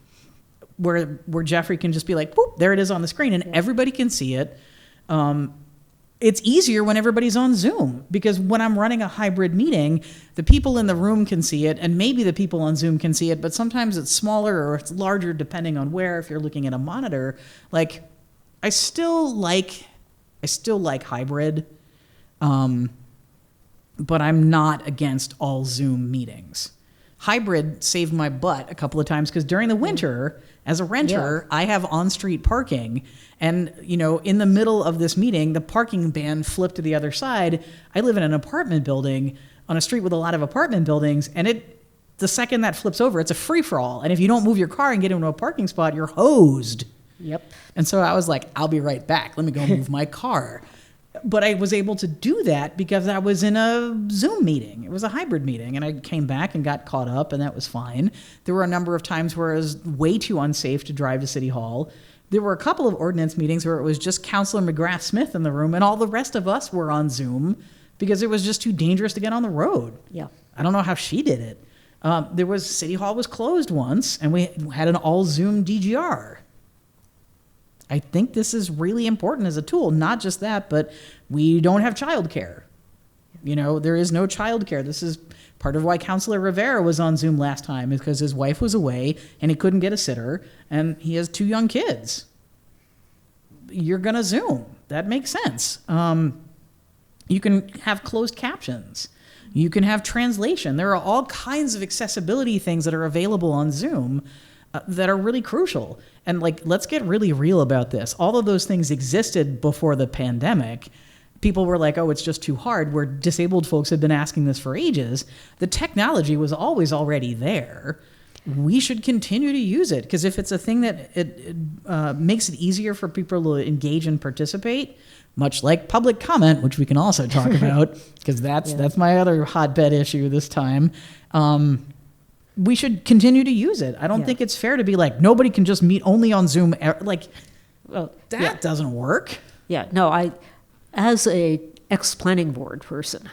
where Jeffrey can just be like, boop, there it is on the screen, and everybody can see it. it's easier when everybody's on Zoom, because when I'm running a hybrid meeting, the people in the room can see it, and maybe the people on Zoom can see it, but sometimes it's smaller or it's larger depending on where, if you're looking at a monitor. Like, I still like hybrid, but I'm not against all Zoom meetings. Hybrid saved my butt a couple of times, because during the winter, as a renter, I have on-street parking, and in the middle of this meeting, the parking ban flipped to the other side. I live in an apartment building on a street with a lot of apartment buildings, and the second that flips over, it's a free-for-all, and if you don't move your car and get into a parking spot, you're hosed. Yep. And so I was like, I'll be right back. Let me go move my car. But I was able to do that because I was in a Zoom meeting. It was a hybrid meeting, and I came back and got caught up, and that was fine. There were a number of times where it was way too unsafe to drive to City Hall. There were a couple of ordinance meetings where it was just Councilor McGrath Smith in the room, and all the rest of us were on Zoom because it was just too dangerous to get on the road. Yeah. I don't know how she did it. City Hall was closed once, and we had an all Zoom DGR. I think this is really important as a tool. Not just that, but we don't have childcare. There is no childcare. This is part of why Councilor Rivera was on Zoom last time, is because his wife was away and he couldn't get a sitter, and he has 2 young kids. You're going to Zoom. That makes sense. You can have closed captions. You can have translation. There are all kinds of accessibility things that are available on Zoom that are really crucial. And let's get really real about this. All of those things existed before the pandemic. People were like, oh, it's just too hard, where disabled folks had been asking this for ages. The technology was always already there. We should continue to use it, because if it's a thing that it makes it easier for people to engage and participate, much like public comment, which we can also talk about, because that's my other hotbed issue this time. We should continue to use it. I don't think it's fair to be like, nobody can just meet only on Zoom. That doesn't work. Yeah, no, as a ex-planning board person,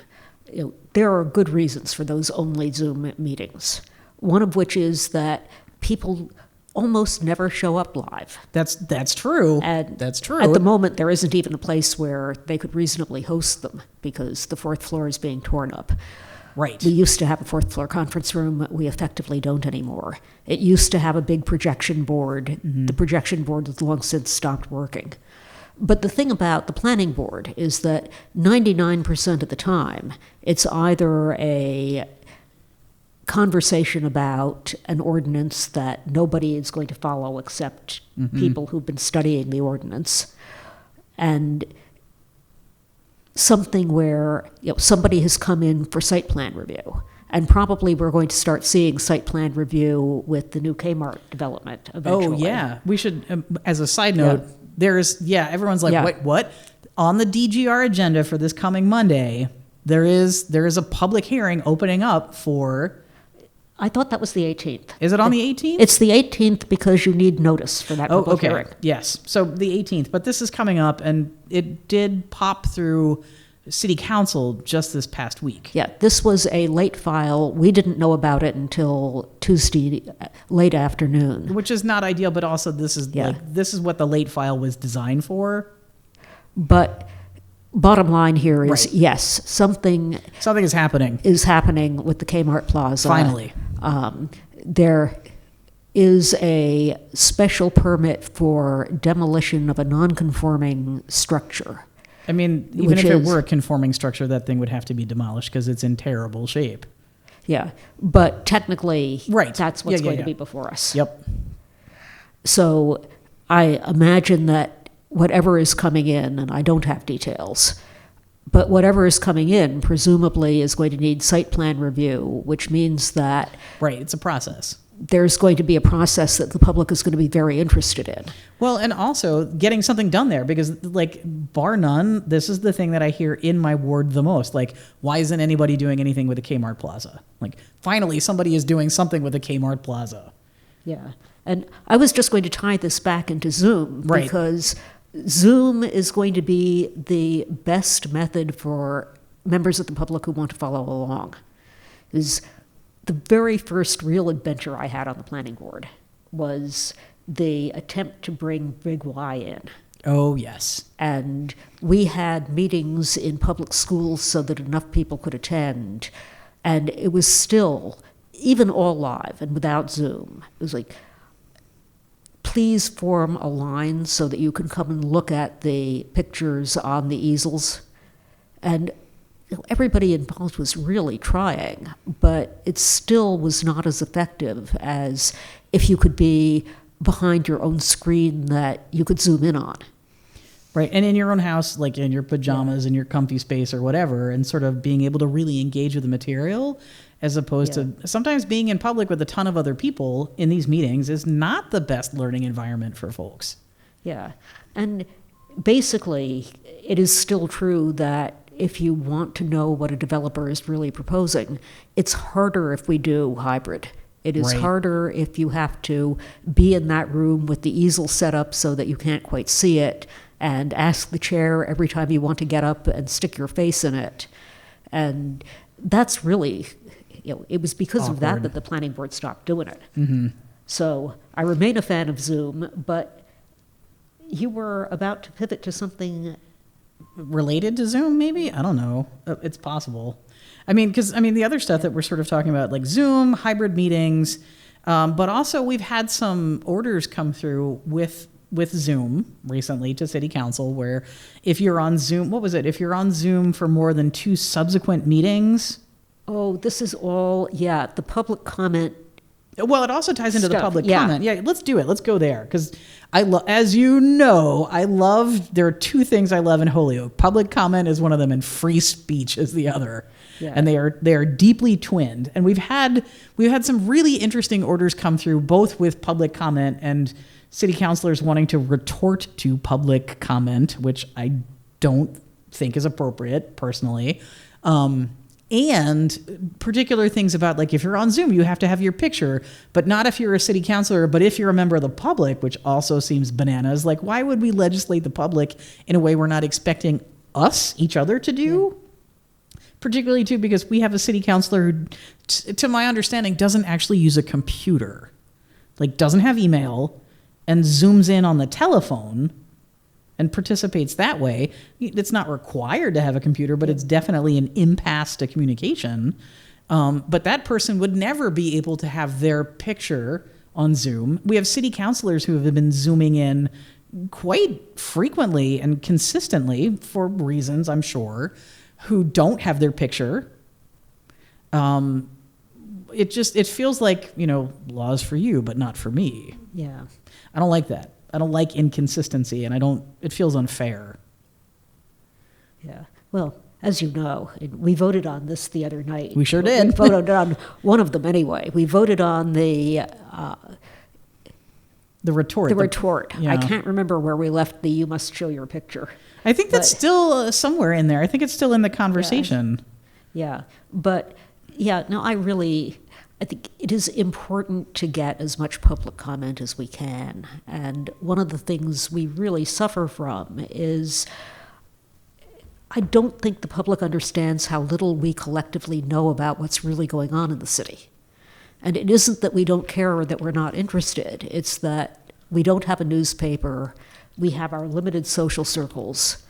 there are good reasons for those only Zoom meetings. One of which is that people almost never show up live. That's true. And that's true. At the moment, there isn't even a place where they could reasonably host them, because the 4th floor is being torn up. Right. We used to have a 4th floor conference room. We effectively don't anymore. It used to have a big projection board. Mm-hmm. The projection board has long since stopped working. But the thing about the planning board is that 99% of the time, it's either a conversation about an ordinance that nobody is going to follow except people who've been studying the ordinance, and something where somebody has come in for site plan review. And probably we're going to start seeing site plan review with the new Kmart development eventually. Oh, yeah. We should, as a side note, everyone's like, wait, what? On the DGR agenda for this coming Monday, there is a public hearing opening up for... I thought that was the 18th. Is it on the 18th? It's the 18th because you need notice for that public hearing. Yes. So the 18th. But this is coming up, and it did pop through City Council just this past week. Yeah, this was a late file. We didn't know about it until Tuesday late afternoon. Which is not ideal, but also this is what the late file was designed for. But bottom line here is, yes, something is happening. Is happening with the Kmart Plaza. Finally. There is a special permit for demolition of a non-conforming structure. I mean, even if it were a conforming structure, that thing would have to be demolished because it's in terrible shape. Yeah, but technically, that's what's going to be before us. Yep. So I imagine that whatever is coming in, and I don't have details, but whatever is coming in presumably is going to need site plan review, which means that... Right, it's a process. There's going to be a process that the public is going to be very interested in. Well, and also getting something done there, because bar none, this is the thing that I hear in my ward the most. Why isn't anybody doing anything with the Kmart Plaza? Finally somebody is doing something with the Kmart Plaza. Yeah, and I was just going to tie this back into Zoom, because Zoom is going to be the best method for members of the public who want to follow along. Is the very first real adventure I had on the planning board was the attempt to bring Big Y in. Oh, yes. And we had meetings in public schools so that enough people could attend. And it was still, even all live and without Zoom, it was like, please form a line so that you can come and look at the pictures on the easels. And everybody involved was really trying, but it still was not as effective as if you could be behind your own screen that you could zoom in on. Right. And in your own house, like in your pajamas, in your comfy space or whatever, and sort of being able to really engage with the material, as opposed to sometimes being in public with a ton of other people in these meetings is not the best learning environment for folks. Yeah. And basically, it is still true that if you want to know what a developer is really proposing, it's harder if we do hybrid. It is harder if you have to be in that room with the easel set up so that you can't quite see it and ask the chair every time you want to get up and stick your face in it. And that's really, it was because of that the planning board stopped doing it. Mm-hmm. So I remain a fan of Zoom, but you were about to pivot to something related to Zoom, maybe? I don't know. It's possible. The other stuff that we're sort of talking about, like Zoom, hybrid meetings, but also we've had some orders come through with Zoom recently to City Council where if you're on Zoom, what was it? If you're on Zoom for more than 2 subsequent meetings. Oh, this is all, the public comment. Well, it also ties into the public comment. Yeah, let's do it. Let's go there. Because as you know, there are 2 things I love in Holyoke. Public comment is one of them and free speech is the other. Yeah. And they are deeply twinned. And we've had some really interesting orders come through, both with public comment and city councilors wanting to retort to public comment, which I don't think is appropriate personally. And particular things about, like, if you're on Zoom, you have to have your picture, but not if you're a city councilor, but if you're a member of the public, which also seems bananas. Like, why would we legislate the public in a way we're not expecting each other to do? Yeah. Particularly, too, because we have a city councilor who, to my understanding, doesn't actually use a computer, like doesn't have email, and zooms in on the telephone and participates that way. It's not required to have a computer, but it's definitely an impasse to communication. But that person would never be able to have their picture on Zoom. We have city councilors who have been zooming in quite frequently and consistently for reasons, I'm sure, who don't have their picture. It feels like, laws for you, but not for me. Yeah. I don't like that. I don't like inconsistency, and it feels unfair. Yeah. Well, as you know, we voted on this the other night. We sure did. We voted on one of them anyway. We voted on the retort. The retort. Yeah. I can't remember where we left the "you must show your picture." I think that's still somewhere in there. I think it's still in the conversation. Yeah. But no, I think it is important to get as much public comment as we can. And one of the things we really suffer from is I don't think the public understands how little we collectively know about what's really going on in the city. And it isn't that we don't care or that we're not interested. It's that we don't have a newspaper. We have our limited social circles.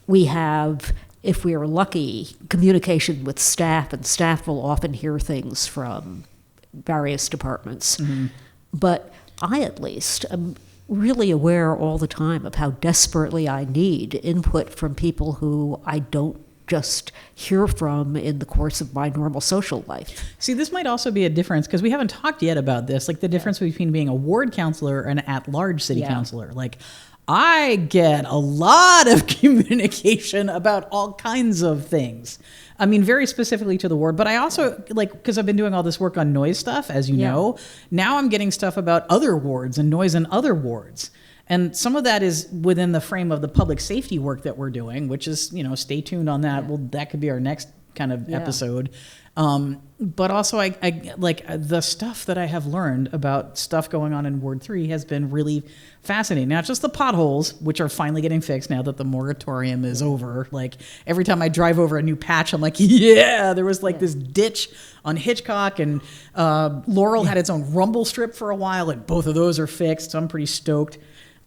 We have, if we are lucky, communication with staff, and staff will often hear things from various departments. Mm-hmm. But I, at least, am really aware all the time of how desperately I need input from people who I don't just hear from in the course of my normal social life. See, this might also be a difference, because we haven't talked yet about this, like the difference between being a ward councilor and an at-large city councilor. Like, I get a lot of communication about all kinds of things. I mean, very specifically to the ward, but I also, because I've been doing all this work on noise stuff, as you know, now I'm getting stuff about other wards and noise in other wards. And some of that is within the frame of the public safety work that we're doing, which is, stay tuned on that. Yeah. Well, that could be our next kind of episode. But also, I like the stuff that I have learned about stuff going on in Ward 3 has been really fascinating. Not just the potholes, which are finally getting fixed now that the moratorium is over. Like, every time I drive over a new patch, I'm like, there was this ditch on Hitchcock, and Laurel had its own rumble strip for a while, and both of those are fixed, so I'm pretty stoked.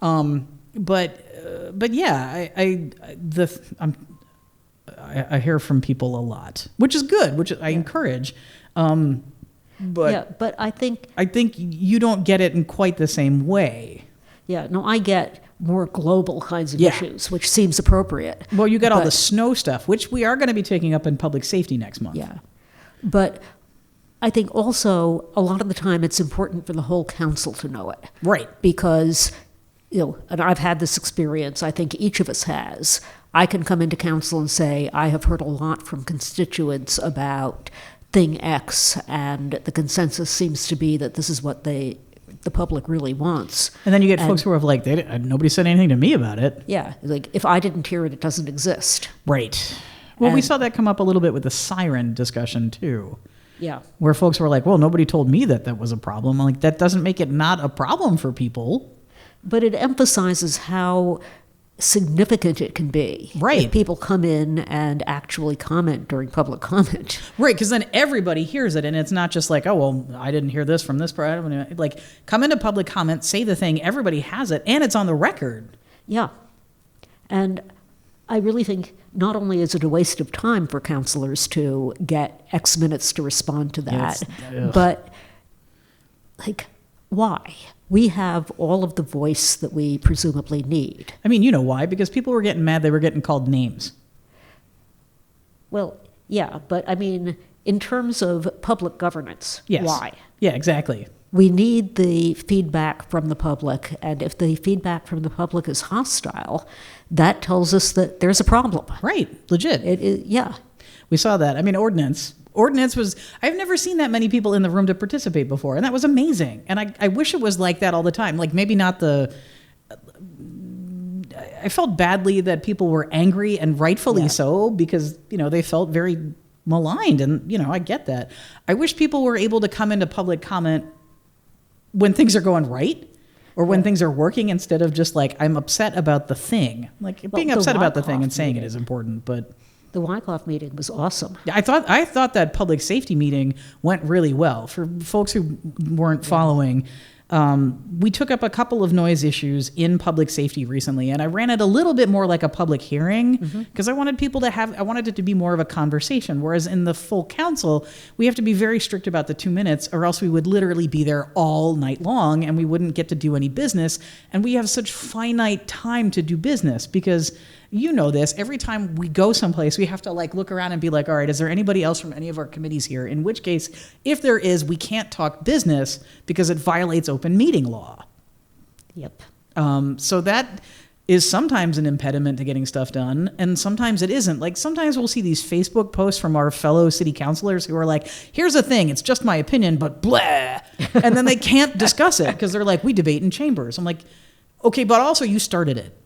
But but yeah, I hear from people a lot, which is good, which I encourage. But I think you don't get it in quite the same way. Yeah, no, I get more global kinds of issues, which seems appropriate. Well, you got all the snow stuff, which we are going to be taking up in public safety next month. Yeah, but I think also a lot of the time it's important for the whole council to know it. Right. Because, and I've had this experience, I think each of us has. I can come into council and say, I have heard a lot from constituents about thing X, and the consensus seems to be that this is what the public really wants. And then you get folks who are like, nobody said anything to me about it. Yeah, like if I didn't hear it, it doesn't exist. Right. Well, we saw that come up a little bit with the siren discussion too. Yeah. Where folks were like, well, nobody told me that was a problem. I'm like, that doesn't make it not a problem for people. But it emphasizes how significant it can be. Right. If people come in and actually comment during public comment. Right, because then everybody hears it, and it's not just like, oh, well, I didn't hear this from this person. Like, come into public comment, say the thing, everybody has it, and it's on the record. Yeah. And I really think not only is it a waste of time for counselors to get X minutes to respond to that, but, like, why? We have all of the voice that we presumably need. I mean, you know why? Because people were getting mad they were getting called names. Well, yeah, but I mean, in terms of public governance, why? Yeah, exactly. We need the feedback from the public, and if the feedback from the public is hostile, that tells us that there's a problem. Right, legit. Yeah. We saw that. I mean, ordinance was, I've never seen that many people in the room to participate before, and that was amazing. And I wish it was like that all the time. Like, maybe not I felt badly that people were angry, and rightfully so, because, they felt very maligned, and, I get that. I wish people were able to come into public comment when things are going right, or when things are working, instead of just like, I'm upset about the thing. Like, being upset about the thing and saying it is important, but... The Wyckoff meeting was awesome. I thought that public safety meeting went really well. For folks who weren't following, we took up a couple of noise issues in public safety recently, and I ran it a little bit more like a public hearing, because I wanted it to be more of a conversation. Whereas in the full council, we have to be very strict about the 2 minutes, or else we would literally be there all night long and we wouldn't get to do any business. And we have such finite time to do business, because this, every time we go someplace, we have to look around and be like, all right, is there anybody else from any of our committees here? In which case, if there is, we can't talk business because it violates open meeting law. Yep. So that is sometimes an impediment to getting stuff done, and sometimes it isn't. Like, sometimes we'll see these Facebook posts from our fellow city councilors who are like, here's the thing, it's just my opinion, but blah. And then they can't discuss it because they're like, we debate in chambers. I'm like, okay, but also you started it.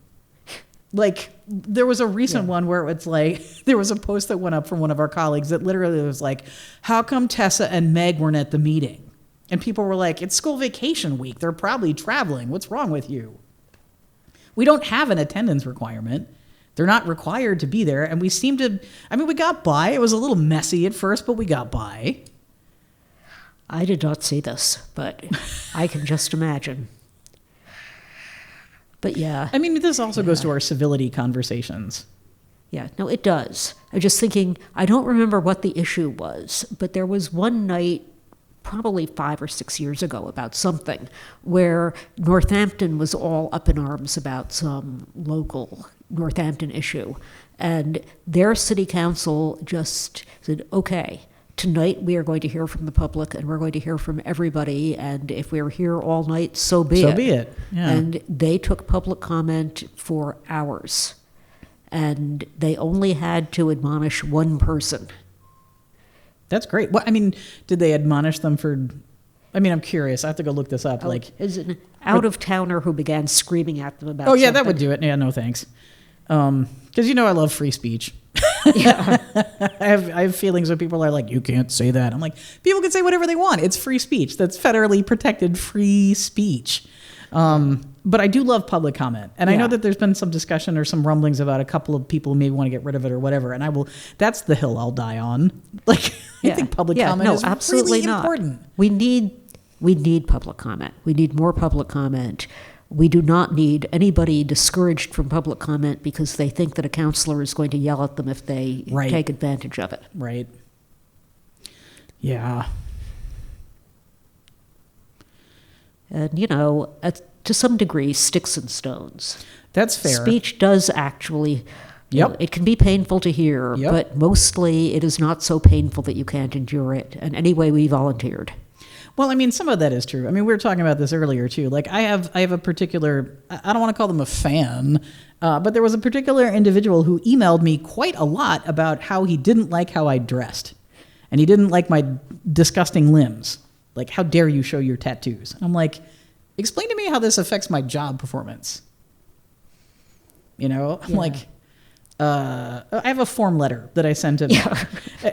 Like, there was a recent one where it's like, there was a post that went up from one of our colleagues that literally was like, how come Tessa and Meg weren't at the meeting? And people were like, it's school vacation week. They're probably traveling. What's wrong with you? We don't have an attendance requirement. They're not required to be there. And we we got by. It was a little messy at first, but we got by. I did not see this, but I can just imagine. But yeah. I mean, this also goes to our civility conversations. Yeah, no, it does. I'm just thinking, I don't remember what the issue was, but there was one night, probably 5 or 6 years ago, about something where Northampton was all up in arms about some local Northampton issue. And their city council just said, okay, tonight we are going to hear from the public, and we're going to hear from everybody, and if we're here all night, so be it. So be it, yeah. And they took public comment for hours, and they only had to admonish one person. That's great. Well, I mean, did they admonish them for... I mean, I'm curious. I have to go look this up. Is an out-of-towner who began screaming at them about yeah, something. that would do it. Yeah, no thanks. Because I love free speech. Yeah. I have feelings when people are like, you can't say that. I'm like, people can say whatever they want. It's free speech. That's federally protected free speech. But I do love public comment. And I know that there's been some discussion or some rumblings about a couple of people who maybe want to get rid of it or whatever. And that's the hill I'll die on. I think public comment is absolutely really not. important. We need public comment. We need more public comment. we do not need anybody discouraged from public comment because they think that a counselor is going to yell at them if they take advantage of it. Right. Yeah. And, to some degree, sticks and stones. That's fair. Speech does actually, it can be painful to hear, but mostly it is not so painful that you can't endure it. And anyway, we volunteered. Well, I mean, some of that is true. I mean, we were talking about this earlier too. Like, I have a particular, I don't want to call them a fan, but there was a particular individual who emailed me quite a lot about how he didn't like how I dressed. And he didn't like my disgusting limbs. Like, how dare you show your tattoos? And I'm like, explain to me how this affects my job performance. I'm like, I have a form letter that I sent him.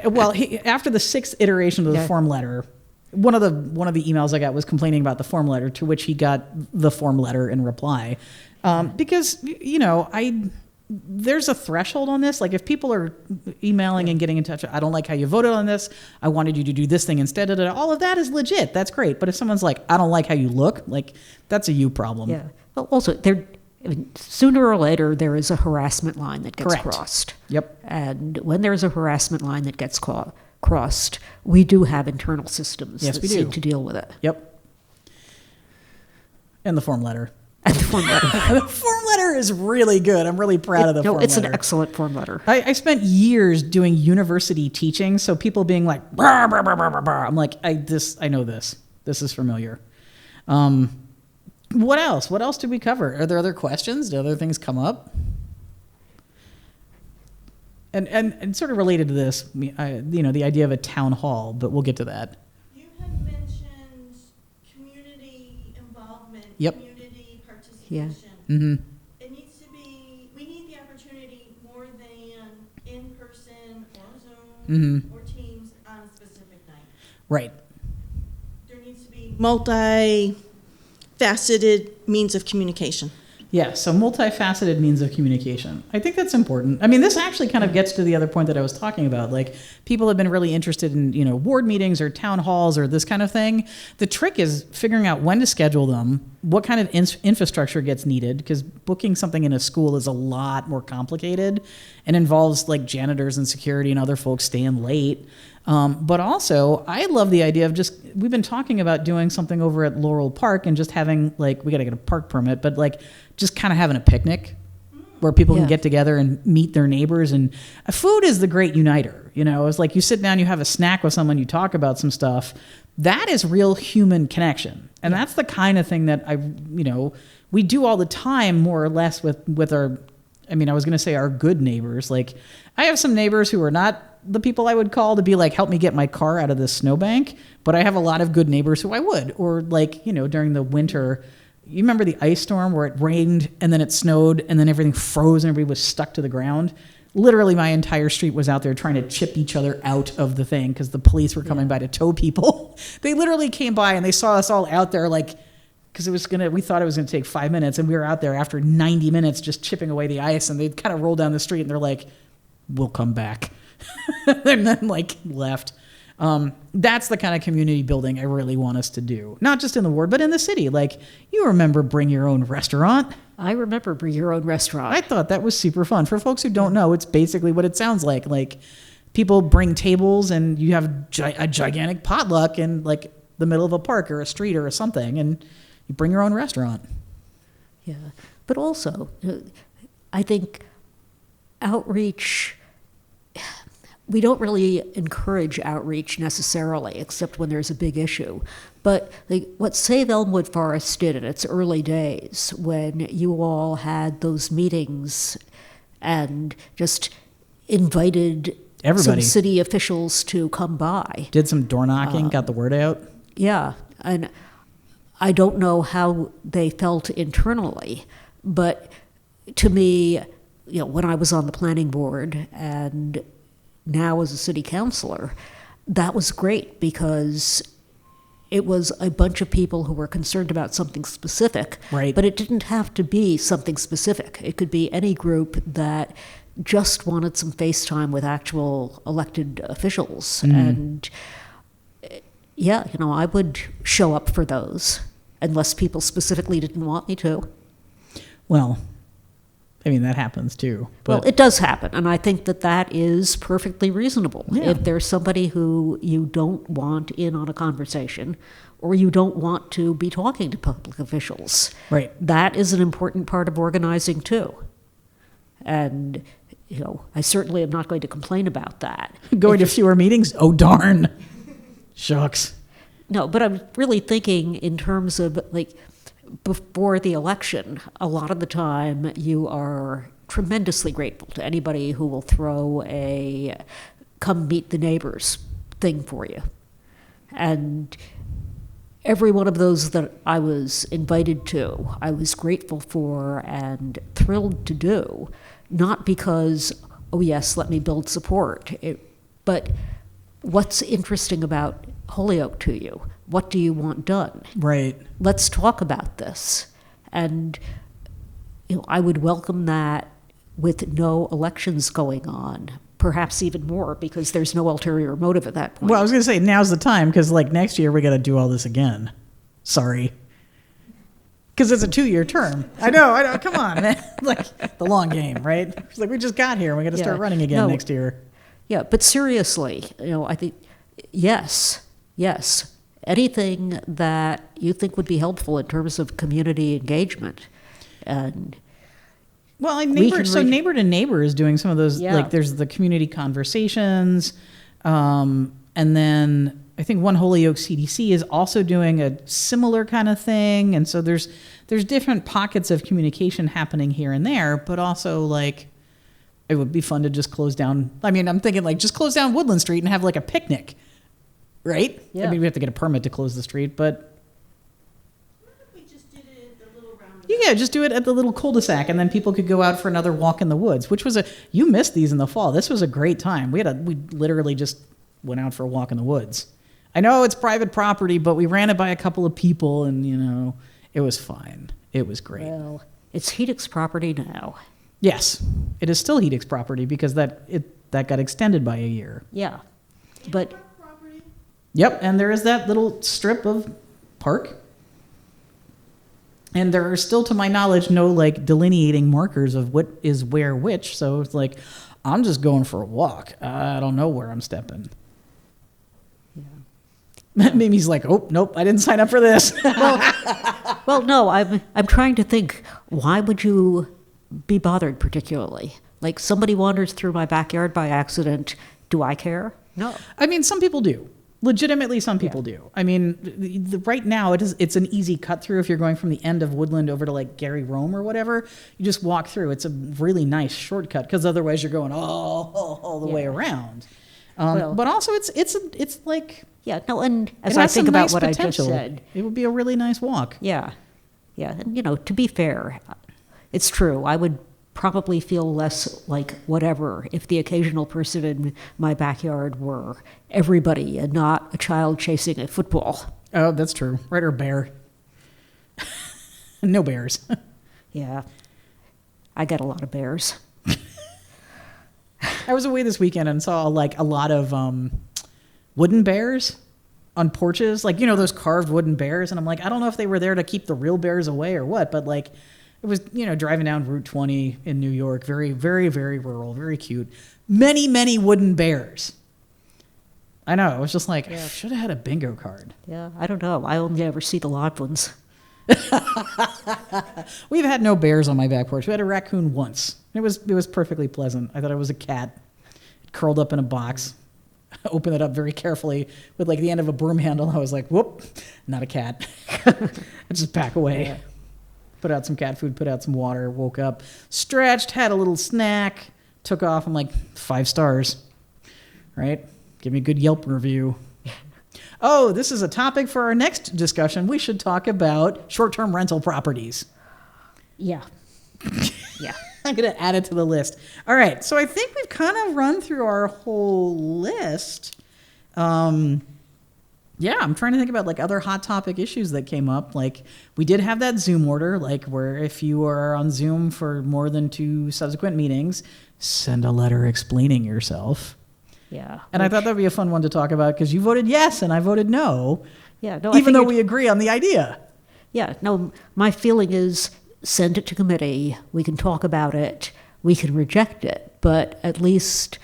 Well, after the 6th iteration of the form letter, one of the emails I got was complaining about the form letter, to which he got the form letter in reply. Because, there's a threshold on this. Like, if people are emailing and getting in touch, I don't like how you voted on this, I wanted you to do this thing instead of that, all of that is legit. That's great. But if someone's like, I don't like how you look, like, that's a you problem. Yeah. Well, also, sooner or later, there is a harassment line that gets crossed. Yep. And when there's a harassment line that gets crossed, we do have internal systems that seek to deal with it. Yep. And the form letter. And the form letter. The form letter is really good. I'm really proud of the form letter. No, it's an excellent form letter. I spent years doing university teaching, so people being like, brr, brr, brr, brr, brr. I'm like, I know this. This is familiar. What else? What else did we cover? Are there other questions? Do other things come up? And sort of related to this, the idea of a town hall, but we'll get to that. You had mentioned community involvement, community participation. Yeah. Mm-hmm. It needs to be, we need the opportunity more than in person or Zoom or Teams on a specific night. Right. There needs to be multi-faceted means of communication. Yeah, so multifaceted means of communication. I think that's important. I mean, this actually kind of gets to the other point that I was talking about. Like, people have been really interested in, ward meetings or town halls or this kind of thing. The trick is figuring out when to schedule them, what kind of infrastructure gets needed, because booking something in a school is a lot more complicated and involves like janitors and security and other folks staying late. But also, I love the idea of we've been talking about doing something over at Laurel Park and just having, like, we got to get a park permit, but like just kind of having a picnic where people can get together and meet their neighbors. And food is the great uniter. It's like you sit down, you have a snack with someone, you talk about some stuff. That is real human connection. And that's the kind of thing that we do all the time, more or less with our, I was going to say our good neighbors. Like, I have some neighbors who are not the people I would call to be like, help me get my car out of this snowbank. But I have a lot of good neighbors who I would. Or like, during the winter, you remember the ice storm where it rained and then it snowed and then everything froze and everybody was stuck to the ground? Literally, my entire street was out there trying to chip each other out of the thing because the police were coming by to tow people. They literally came by and they saw us all out there, like, because we thought it was going to take 5 minutes, and we were out there after 90 minutes just chipping away the ice, and they'd kind of roll down the street and they're like, we'll come back. And then like left. That's the kind of community building I really want us to do. Not just in the ward, but in the city. Like, you remember Bring Your Own Restaurant? I remember Bring Your Own Restaurant. I thought that was super fun. For folks who don't know, it's basically what it sounds like. Like, people bring tables and you have a gigantic potluck in like the middle of a park or a street or something, and you bring your own restaurant. Yeah. But also, I think outreach, we don't really encourage outreach necessarily, except when there's a big issue. But like what Save Elmwood Forest did in its early days, when you all had those meetings and just invited everybody, some city officials to come by. Did some door knocking, got the word out. Yeah. And I don't know how they felt internally, but to me, when I was on the planning board and now as a city councilor, that was great because it was a bunch of people who were concerned about something specific, right? But it didn't have to be something specific. It could be any group that just wanted some face time with actual elected officials. And yeah, I would show up for those. unless people specifically didn't want me to. Well, I mean, that happens too. Well, But it does happen, and I think that is perfectly reasonable. Yeah. If there's somebody who you don't want in on a conversation, or you don't want to be talking to public officials, right. that is an important part of organizing too. And, I certainly am not going to complain about that. Going to fewer meetings? Oh, darn. Shucks. No, but I'm really thinking in terms of before the election, a lot of the time you are tremendously grateful to anybody who will throw a come meet the neighbors thing for you. And every one of those that I was invited to, I was grateful for and thrilled to do, not because, oh yes, let me build support, but what's interesting about Holyoke to you? What do you want done? Right. Let's talk about this. And I would welcome that with no elections going on, perhaps even more, because there's no ulterior motive at that point. Well, I was going to say, now's the time, because next year we got to do all this again. Sorry. Because it's a 2-year term. I know. Come on, man. The long game, right? It's we just got here. We got to start running again next year. Yeah, but seriously, I think, yes, anything that you think would be helpful in terms of community engagement. And well, neighbor to neighbor is doing some of those. Yeah. There's the community conversations, and then I think One Holyoke CDC is also doing a similar kind of thing. And so there's different pockets of communication happening here and there, but also it would be fun to just close down. I mean, I'm thinking just close down Woodland Street and have a picnic, right? Yeah. I mean, we have to get a permit to close the street, but What if we just did it at the little roundabout? yeah, just do it at the little cul-de-sac, and then people could go out for another walk in the woods, which was you missed these in the fall. This was a great time. We literally just went out for a walk in the woods. I know it's private property, but we ran it by a couple of people, and it was fine. It was great. well, it's Hedix property now. Yes, it is still Hedix property because that got extended by a year. Yeah, but Property? Yep, and there is that little strip of park. And there are still, to my knowledge, no delineating markers of what is where which. So it's I'm just going for a walk. I don't know where I'm stepping. Mimi's oh, nope, I didn't sign up for this. well, no, I'm trying to think, why would you be bothered particularly? Somebody wanders through my backyard by accident, do I care? No. I mean, some people do. Legitimately, some people do. I mean, right now it's an easy cut through if you're going from the end of Woodland over to Gary Rome or whatever. You just walk through. It's a really nice shortcut because otherwise you're going all the way around. But also it's Yeah, no, and as it I has think some about nice what potential. I just said, It would be a really nice walk. yeah, and to be fair, it's true. I would probably feel less like whatever if the occasional person in my backyard were everybody and not a child chasing a football. Oh, that's true. Right, or a bear. No bears. Yeah, I get a lot of bears. I was away this weekend and saw a lot of wooden bears on porches, those carved wooden bears. And I'm I don't know if they were there to keep the real bears away or what, but it was, driving down Route 20 in New York, very, very, very rural, very cute. Many, many wooden bears. I know. I was just I should have had a bingo card. Yeah, I don't know. I only ever see the live ones. We've had no bears on my back porch. We had a raccoon once. It was perfectly pleasant. I thought it was a cat. It curled up in a box. Opened it up very carefully with the end of a broom handle. I was whoop, not a cat. I just back away. Yeah. Put out some cat food, put out some water, woke up, stretched, had a little snack, took off. I'm 5 stars, right? Give me a good Yelp review. Oh, this is a topic for our next discussion. We should talk about short-term rental properties. Yeah. Yeah. I'm going to add it to the list. All right. So I think we've kind of run through our whole list. Yeah, I'm trying to think about other hot topic issues that came up. We did have that Zoom order, where if you are on Zoom for more than 2 subsequent meetings, send a letter explaining yourself. Yeah. And I thought that would be a fun one to talk about because you voted yes and I voted no. Yeah. No, even though we agree on the idea. Yeah, no, my feeling is send it to committee. We can talk about it. We can reject it. But at least,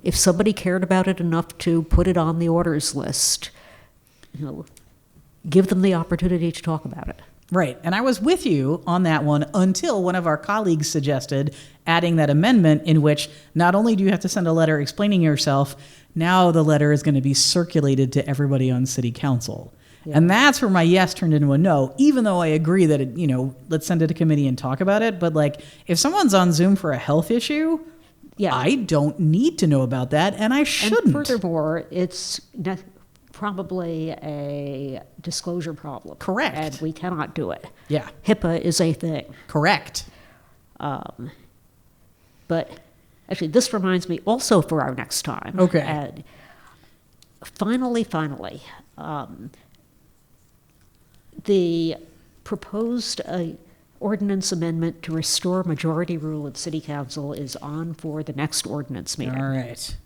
if somebody cared about it enough to put it on the orders list, give them the opportunity to talk about it. Right. And I was with you on that one until one of our colleagues suggested adding that amendment in which not only do you have to send a letter explaining yourself, now the letter is going to be circulated to everybody on city council. Yeah. And that's where my yes turned into a no, even though I agree that, let's send it to committee and talk about it. But like, if someone's on Zoom for a health issue, I don't need to know about that, and I shouldn't. And furthermore, it's probably a disclosure problem. Correct. And we cannot do it. Yeah. HIPAA is a thing. Correct. But actually, this reminds me also for our next time. Okay. And finally, the proposed ordinance amendment to restore majority rule at City Council is on for the next ordinance meeting. All right.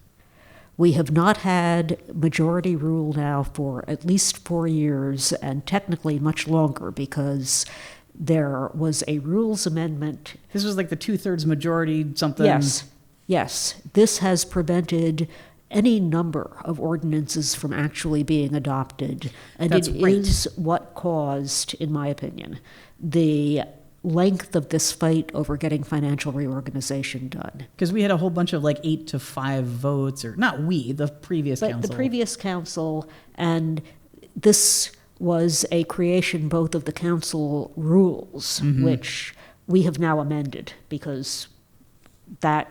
We have not had majority rule now for at least 4 years, and technically much longer, because there was a rules amendment. This was like the 2/3 majority something. Yes. This has prevented any number of ordinances from actually being adopted. And That's it right. is what caused, in my opinion, the length of this fight over getting financial reorganization done. Because we had a whole bunch of 8-5 votes, or not we, the previous council. The previous council, and this was a creation both of the council rules, which we have now amended because that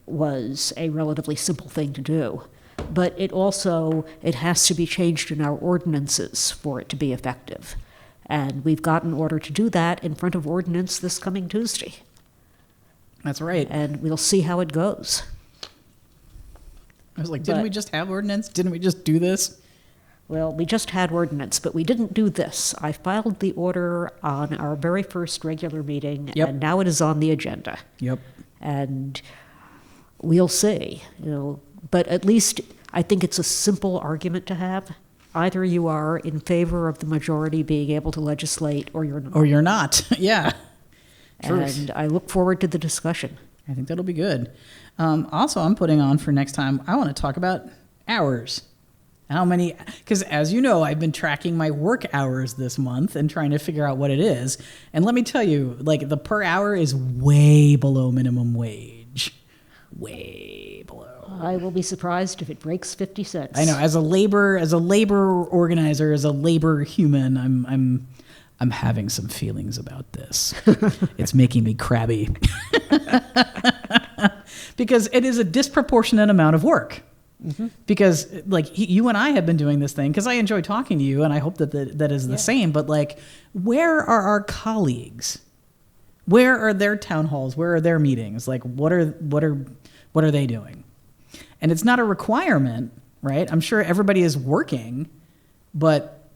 was a relatively simple thing to do. But it has to be changed in our ordinances for it to be effective. And we've got an order to do that in front of ordinance this coming Tuesday. That's right. And we'll see how it goes. I was like, didn't we just have ordinance? Didn't we just do this? Well, we just had ordinance, but we didn't do this. I filed the order on our very first regular meeting, and now it is on the agenda. Yep. And we'll see, but at least I think it's a simple argument to have. Either you are in favor of the majority being able to legislate, or you're not. Or you're not. Yeah. Truth. And I look forward to the discussion. I think that'll be good. Also, I'm putting on for next time, I want to talk about hours. How many, because as you know, I've been tracking my work hours this month and trying to figure out what it is. And let me tell you, the per hour is way below minimum wage. Way below. I will be surprised if it breaks 50 cents. I know. As a labor organizer, as a labor human, I'm having some feelings about this. It's making me crabby. Because it is a disproportionate amount of work. Mm-hmm. Because you and I have been doing this thing because I enjoy talking to you, and I hope that that is the same. But where are our colleagues? Where are their town halls? Where are their meetings? What are they doing? And it's not a requirement, right? I'm sure everybody is working, but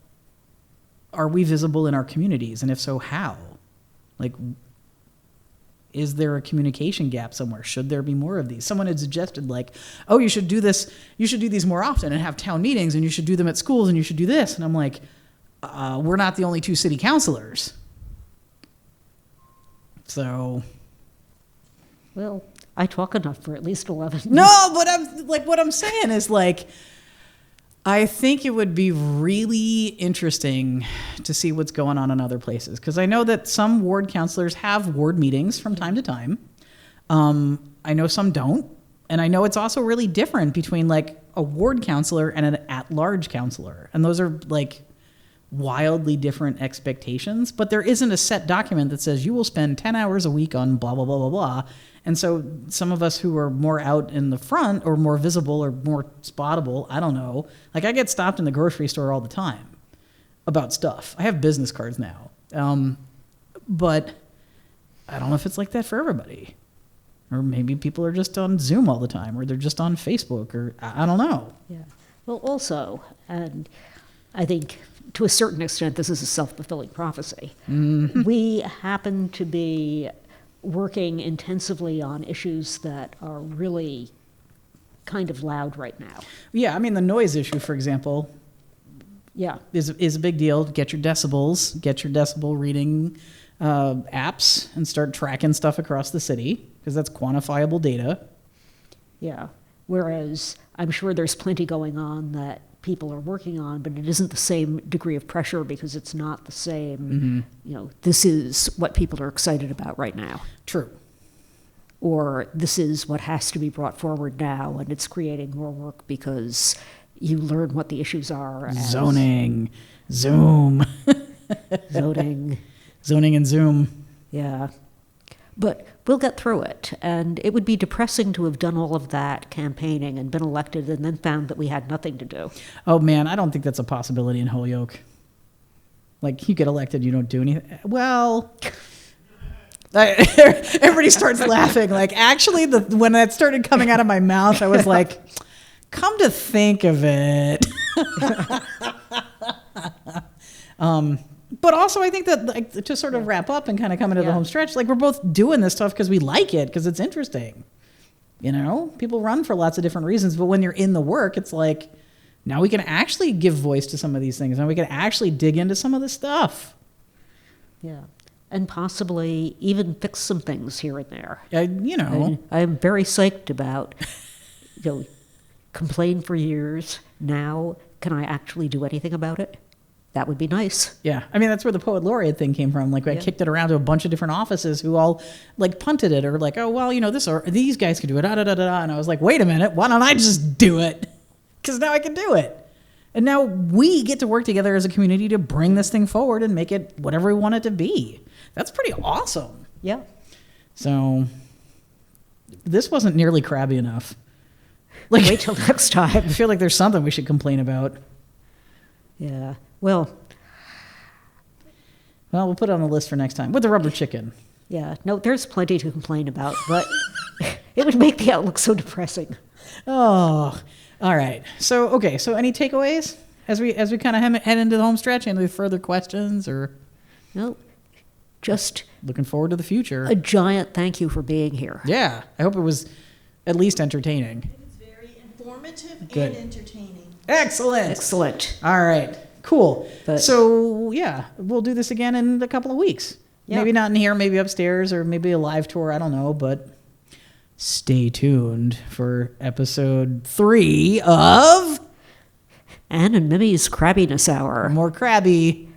are we visible in our communities? And if so, how? Is there a communication gap somewhere? Should there be more of these? Someone had suggested oh, you should do this. You should do these more often and have town meetings, and you should do them at schools, and you should do this. And I'm like, we're not the only 2 city councilors. So. Well, I talk enough for at least 11. No, but what I'm saying is I think it would be really interesting to see what's going on in other places, because I know that some ward councilors have ward meetings from time to time. I know some don't, and I know it's also really different between a ward councilor and an at-large councilor, and those are wildly different expectations. But there isn't a set document that says you will spend 10 hours a week on blah blah blah blah blah. And so some of us who are more out in the front or more visible or more spottable, I don't know. I get stopped in the grocery store all the time about stuff. I have business cards now. But I don't know if it's like that for everybody. Or maybe people are just on Zoom all the time, or they're just on Facebook, or I don't know. Yeah. Well, also, and I think to a certain extent this is a self-fulfilling prophecy. Mm-hmm. We happen to be working intensively on issues that are really kind of loud right now. Yeah, I mean, the noise issue, for example, Yeah. is a big deal. Get your decibels, get your decibel reading apps, and start tracking stuff across the city, because that's quantifiable data. Yeah. Whereas I'm sure there's plenty going on that people are working on, but it isn't the same degree of pressure because it's not the same, this is what people are excited about right now. True. Or this is what has to be brought forward now, and it's creating more work because you learn what the issues are. As Zoning, Zoom. zoning. Zoning and Zoom. Yeah. But we'll get through it. And it would be depressing to have done all of that campaigning and been elected and then found that we had nothing to do. Oh, man, I don't think that's a possibility in Holyoke. Like, you get elected, you don't do anything. Well, everybody starts laughing. Like, actually, when that started coming out of my mouth, I was like, come to think of it. But also, I think that, like, to sort of wrap up and kind of come into the home stretch, like, we're both doing this stuff because we like it, because it's interesting. People run for lots of different reasons, but when you're in the work, it's like, now we can actually give voice to some of these things, and we can actually dig into some of this stuff. Yeah. And possibly even fix some things here and there. I'm very psyched about, complain for years. Now, can I actually do anything about it? That would be nice. Yeah. I mean, that's where the poet laureate thing came from. Like, I kicked it around to a bunch of different offices who all, like, punted it, or like, oh, well, these guys could do it, da-da-da-da-da. And I was like, wait a minute, why don't I just do it? Because now I can do it. And now we get to work together as a community to bring this thing forward and make it whatever we want it to be. That's pretty awesome. Yeah. So this wasn't nearly crabby enough. Like, wait till next time. I feel like there's something we should complain about. Yeah. Well, we'll put it on the list for next time with the rubber chicken. Yeah. No, there's plenty to complain about, but it would make the outlook so depressing. Oh, all right. So any takeaways as we kind of head into the home stretch? Any further questions or? No, just looking forward to the future. A giant thank you for being here. Yeah. I hope it was at least entertaining. It was very informative Good. and entertaining. Excellent. All right. Cool. So, we'll do this again in a couple of weeks. Yeah. Maybe not in here, maybe upstairs, or maybe a live tour. I don't know, but stay tuned for episode 3 of Anne and Mimi's Crabbiness Hour. More crabby.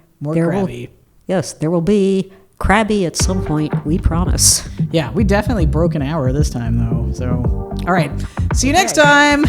Yes, there will be crabby at some point, we promise. Yeah, we definitely broke an hour this time, though. So, all right. See you next time.